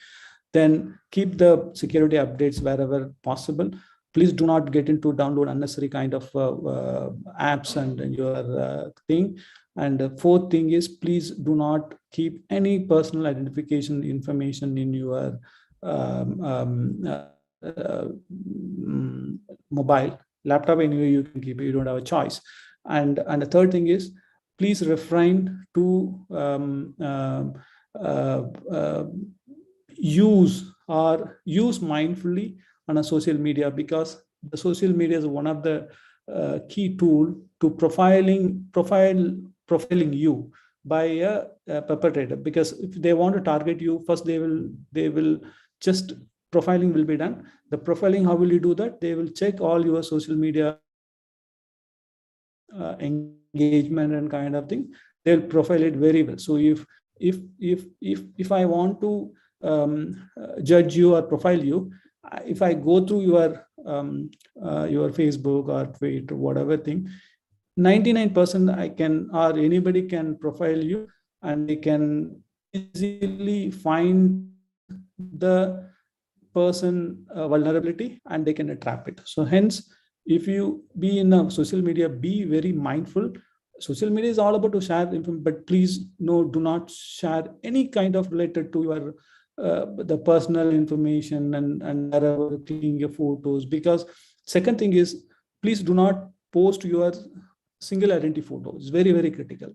Then keep the security updates wherever possible. Please do not get into download unnecessary kind of apps and your thing. And the fourth thing is, please do not keep any personal identification information in your mobile. Laptop anyway you can keep it, you don't have a choice. And the third thing is, please refrain to use mindfully on a social media, because the social media is one of the key tool to profiling you by a perpetrator. Because if they want to target you, first they will just profiling will be done. The profiling, how will you do that? They will check all your social media engagement and kind of thing. They'll profile it very well. So if I want to judge you or profile you, if I go through your Facebook or Twitter, whatever thing, 99% I can, or anybody can profile you, and they can easily find the person vulnerability and they can trap it. So hence, if you be in a social media, be very mindful. Social media is all about to share information, but please do not share any kind of related to your the personal information and wherever clicking your photos. Because second thing is, please do not post your single identity photos. It's very, very critical.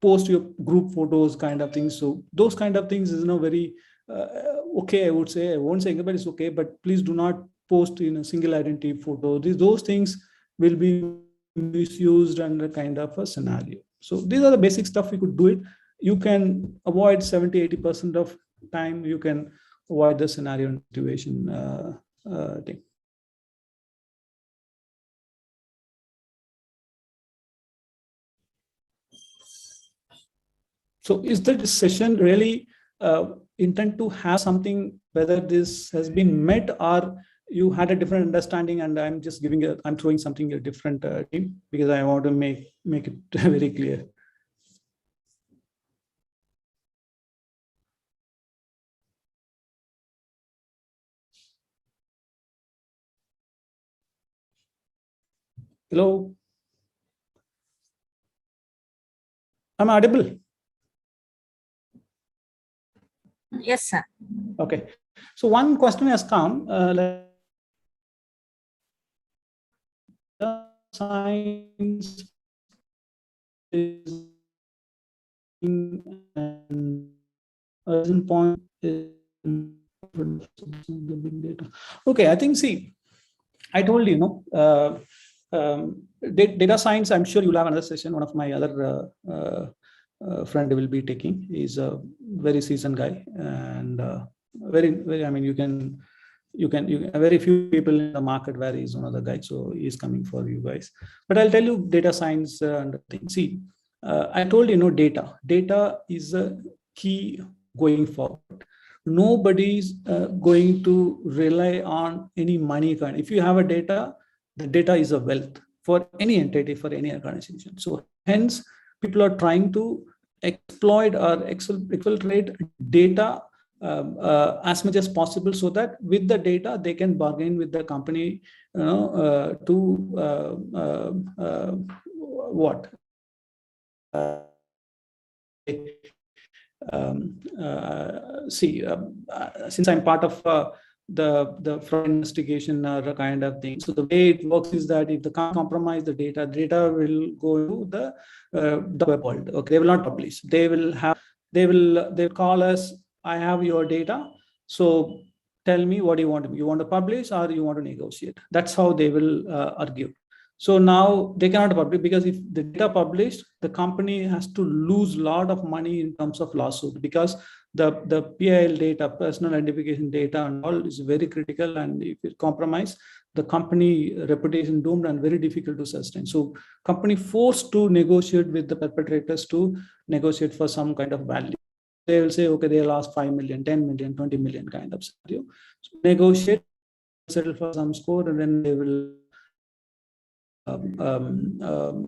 Post your group photos kind of things. So those kind of things is very okay, I would say. I won't say but it's okay, but please do not post in a single identity photo. Those things will be misused under kind of a scenario. So these are the basic stuff we could do it. You can avoid 70-80% of time. You can avoid the scenario and situation thing. So is the session really intent to have something, whether this has been met or you had a different understanding, and I'm just I'm throwing something a different team, because I want to make it very clear. Hello, I'm audible. Yes, sir. Okay, so one question has come. Science is an urgent point in big data. Okay, I think, see, I told you, data science, I'm sure you'll have another session. One of my other friend will be taking. He's a very seasoned guy, and very. I mean, you can very few people in the market where he's one of the guys. So he's coming for you guys. But I'll tell you data science and things. See, I told you, data. Data is a key going forward. Nobody's going to rely on any money kind. If you have a data, the data is a wealth for any entity, for any organization. So hence, people are trying to exploit or exfiltrate data as much as possible, so that with the data they can bargain with the company, what. Since I'm part of the fraud investigation kind of thing, so the way it works is that if they can't compromise the data will go to the web world. Okay, they will not publish. They'll call us. I have your data, so tell me what you want. You want to publish or you want to negotiate? That's how they will argue. So now they cannot publish, because if the data published, the company has to lose a lot of money in terms of lawsuit, because the PIL data, personal identification data and all, is very critical, and if it compromise, the company reputation doomed and very difficult to sustain. So company forced to negotiate with the perpetrators to negotiate for some kind of value. They will say, okay, they lost 5 million, 10 million, 20 million kind of scenario. So negotiate, settle for some score, and then they will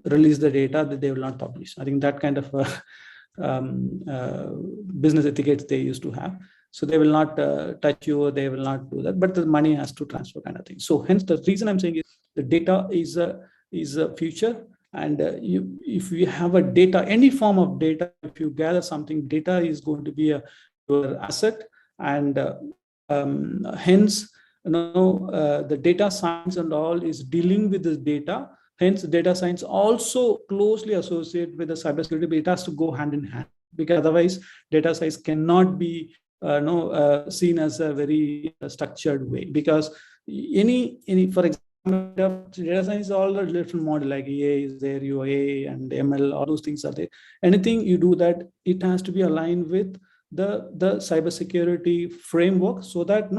release the data that they will not publish. I think that kind of business etiquette they used to have. So they will not touch you, or they will not do that, but the money has to transfer kind of thing. So hence the reason I'm saying is the data is a future. And if you have a data, any form of data, if you gather something, data is going to be your asset. And hence, the data science and all is dealing with this data. Hence, data science also closely associated with the cybersecurity, but it has to go hand in hand, because otherwise data science cannot be seen as a very structured way. Because any for example, data science is all a different model, like EA is there, UA and ML, all those things are there. Anything you do that, it has to be aligned with the cybersecurity framework, so that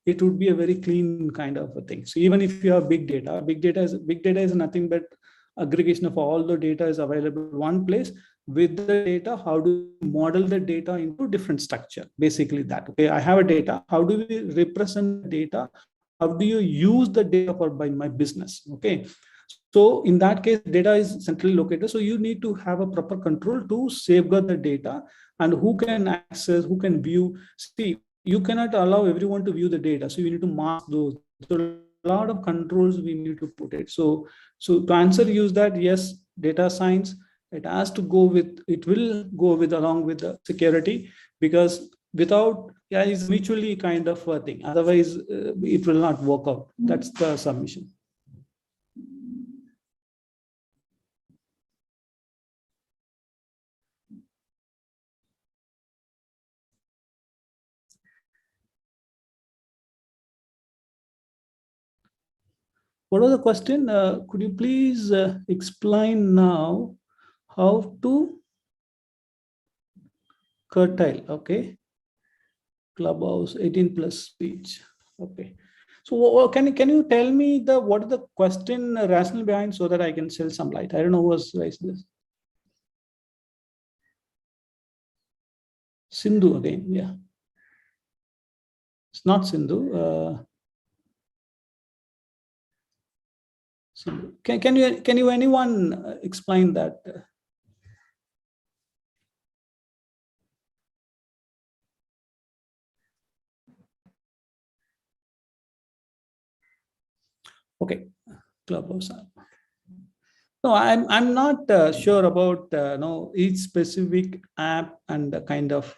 it would be a very clean kind of a thing. So even if you have big data is nothing but aggregation of all the data is available in one place. With the data, how do you model the data into different structure? Basically that. Okay, I have a data. How do we represent data? How do you use the data by my business? Okay. So in that case, data is centrally located. So you need to have a proper control to safeguard the data, and who can access, who can view. See, you cannot allow everyone to view the data. So you need to mask those. So a lot of controls we need to put it. So to answer use that, yes, data science, it has to go with, it will go with along with the security, because without, it's mutually kind of a thing. Otherwise, it will not work out. That's the submission. What was the question? Could you please explain now how to curtail? Okay. Clubhouse 18+ speech. Okay. So can you tell me what is the question rationale behind, so that I can shed some light? I don't know who was raised this. Sindhu again. Yeah. It's not Sindhu. Can you anyone explain that? Okay, Clubhouse. No, I'm not sure about each specific app and the kind of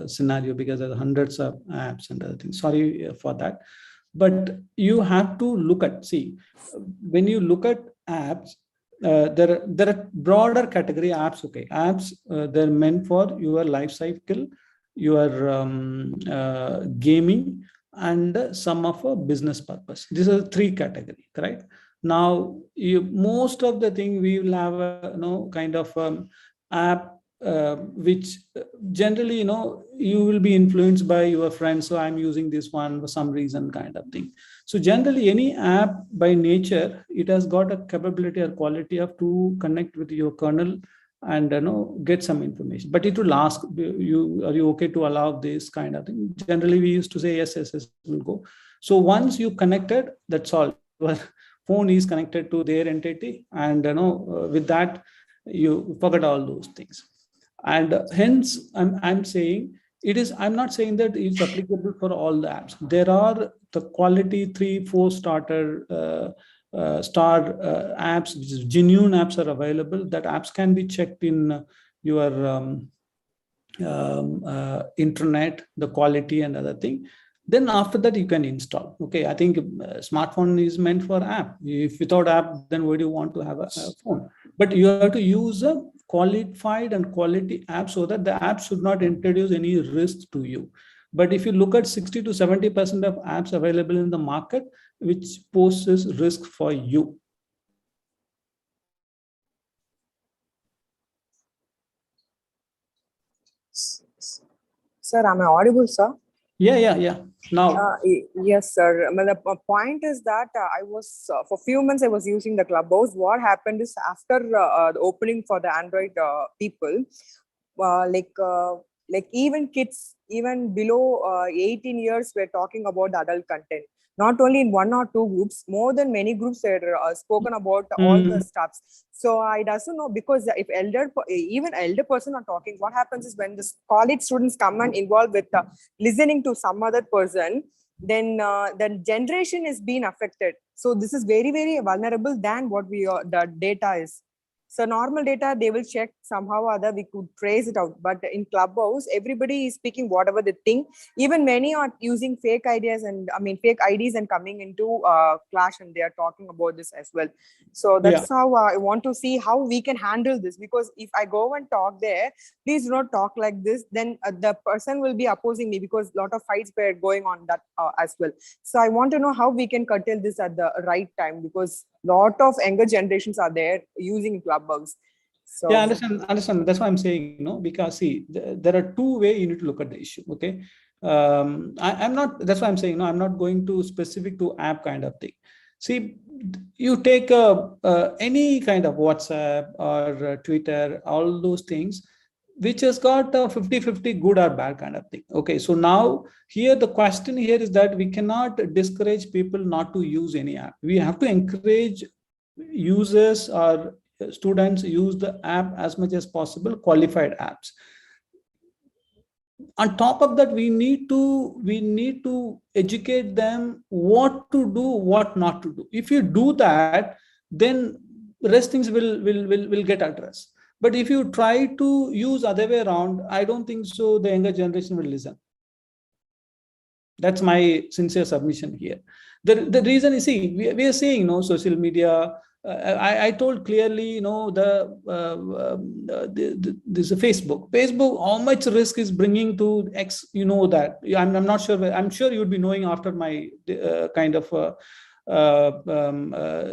scenario, because there are hundreds of apps and other things. Sorry for that. But you have to look at, when you look at apps, there are broader category apps. Okay, apps, they're meant for your life cycle, your gaming, and some of a business purpose. These are 3 categories, correct? Now, most of the thing we will have a kind of app which generally, you will be influenced by your friends. So I'm using this one for some reason kind of thing. So generally any app by nature, it has got a capability or quality of to connect with your kernel and get some information, but it will ask you, are you okay to allow this kind of thing? Generally we used to say yes, yes, yes, will go. So once you connected, that's all. Your phone is connected to their entity, and with that you forget all those things. And hence I'm saying it is, I'm not saying that it's applicable for all the apps. There are the quality 3-4 apps, which is genuine apps, are available. That apps can be checked in your internet, the quality and other thing. Then after that you can install. Okay, I think smartphone is meant for app. If without app, then why do you want to have a phone? But you have to use a qualified and quality app, so that the app should not introduce any risk to you. But if you look at 60 to 70% of apps available in the market, which poses risk for you. Sir, am I audible, sir? Yeah. Now. Yes, sir. I mean, the point is that I was, for few months, I was using the Clubhouse. What happened is after the opening for the Android people, like even kids, even below 18 years, were talking about the adult content. Not only in one or two groups, more than many groups were spoken about all the stuffs. So I doesn't know, because if even elder person are talking, what happens is when the college students come and involved with listening to some other person, then the generation is being affected. So this is very, very vulnerable than what the data is. So normal data, they will check somehow or other, we could trace it out. But in Clubhouse, everybody is speaking whatever they think. Even many are using fake ideas and fake IDs and coming into clash, and they are talking about this as well. So that's how I want to see how we can handle this. Because if I go and talk there, please do not talk like this. Then the person will be opposing me, because a lot of fights were going on that as well. So I want to know how we can curtail this at the right time, because lot of younger generations are there using Clubhouse. So yeah, understand. That's why I'm saying, because see, there are two ways you need to look at the issue. Okay, I'm not. That's why I'm saying, I'm not going to specific to app kind of thing. See, you take any kind of WhatsApp or Twitter, all those things, which has got a 50-50 good or bad kind of thing. Okay, so now here the question here is that we cannot discourage people not to use any app. We have to encourage users or students use the app as much as possible, qualified apps. On top of that, we need to educate them what to do, what not to do. If you do that, then rest things will get addressed. But if you try to use other way around, I don't think so the younger generation will listen. That's my sincere submission here. The reason is, see, we are seeing, social media. I told clearly, this Facebook. How much risk is bringing to X? That I'm not sure. I'm sure you'd be knowing after my kind of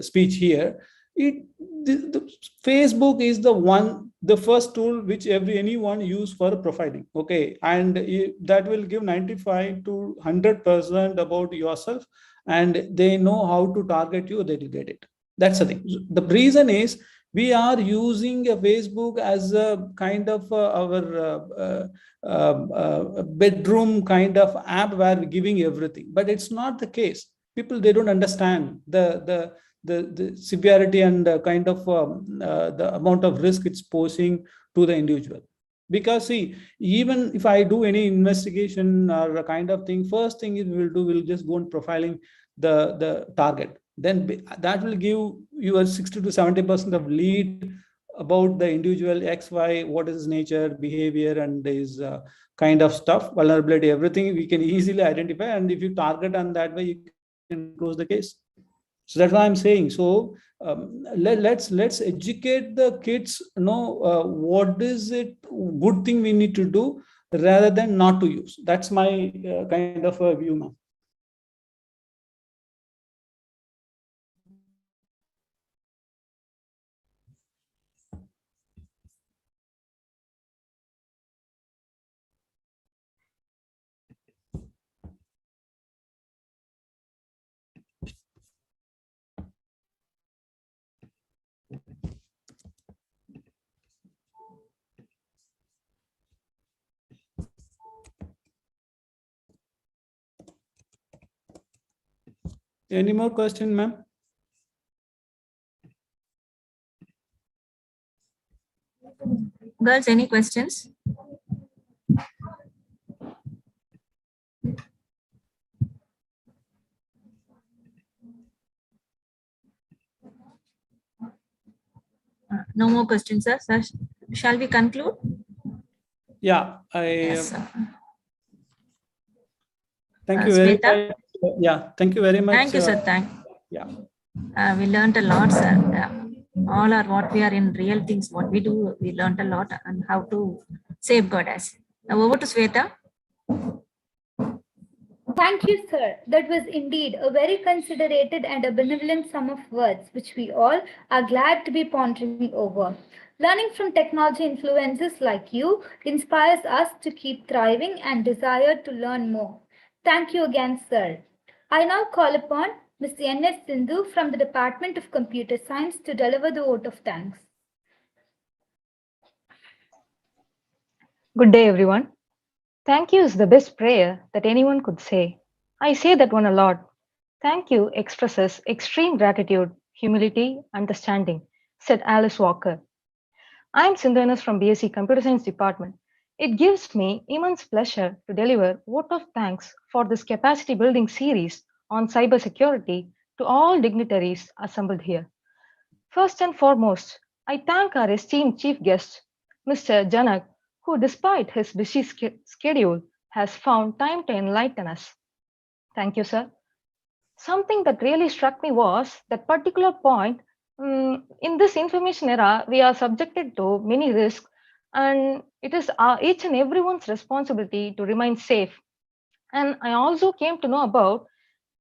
speech here. The Facebook is the first tool which anyone use for profiling. Okay, and that will give 95 to 100% about yourself, and they know how to target you. They will get it. That's the thing. The reason is we are using a Facebook as a kind of our bedroom kind of app where we're giving everything, but it's not the case. People, they don't understand the severity and kind of the amount of risk it's posing to the individual. Because see, even if I do any investigation or a kind of thing, first thing we'll just go on profiling the target. Then that will give you a 60 to 70% of lead about the individual XY, what is his nature, behavior, and his kind of stuff, vulnerability, everything we can easily identify. And if you target on that way, you can close the case. So that's why I'm saying. So let's educate the kids. What is it good thing we need to do rather than not to use. That's my kind of a view now. Any more question, ma'am? Girls, any questions? No more questions, sir. Sir, shall we conclude? Yeah, Yes, sir. thank you very Sweta? much. Yeah, thank you very much. Thank you, sir. Yeah. We learned a lot, sir. All are what we are in real things, what we do, we learned a lot and how to safeguard us. Now over to Sweta. Thank you, sir. That was indeed a very considerated and a benevolent sum of words, which we all are glad to be pondering over. Learning from technology influences like you inspires us to keep thriving and desire to learn more. Thank you again, sir. I now call upon Ms. N.S. Sindhu from the Department of Computer Science to deliver the vote of thanks. Good day, everyone. Thank you is the best prayer that anyone could say. I say that one a lot. Thank you expresses extreme gratitude, humility, understanding, said Alice Walker. I'm Sindhu N.S. from BSc Computer Science Department. It gives me immense pleasure to deliver vote of thanks for this capacity building series on cybersecurity to all dignitaries assembled here. First and foremost, I thank our esteemed chief guest, Mr. Janak, who despite his busy schedule has found time to enlighten us. Thank you, sir. Something that really struck me was that particular point. In this information era, we are subjected to many risks, and it is each and everyone's responsibility to remain safe. And I also came to know about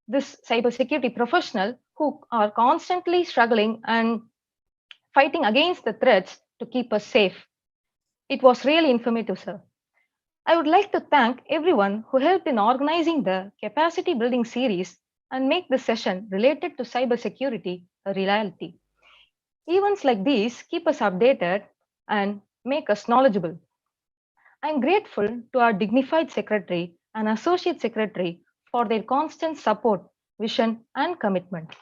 this cybersecurity professional who are constantly struggling and fighting against the threats to keep us safe. It was really informative, sir. I would like to thank everyone who helped in organizing the capacity building series and make this session related to cybersecurity a reality. Events like these keep us updated and make us knowledgeable. I'm grateful to our dignified secretary and associate secretary for their constant support, vision, and commitment.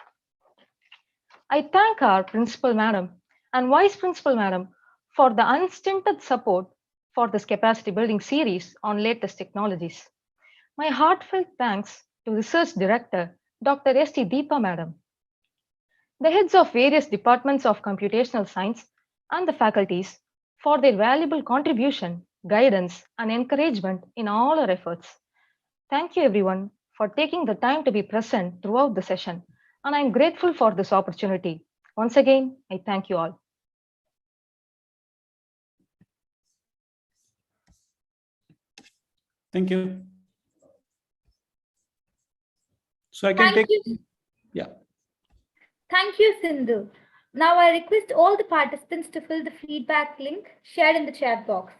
I thank our principal madam and vice principal madam for the unstinted support for this capacity building series on latest technologies. My heartfelt thanks to Research Director Dr. S.T. Deepa madam, the heads of various departments of computational science and the faculties for their valuable contribution, guidance, and encouragement in all our efforts. Thank you everyone for taking the time to be present throughout the session, and I'm grateful for this opportunity. Once again, I thank you all. Thank you. So I can Thank take. you. Yeah. Thank you, Sindhu. Now I request all the participants to fill the feedback link shared in the chat box.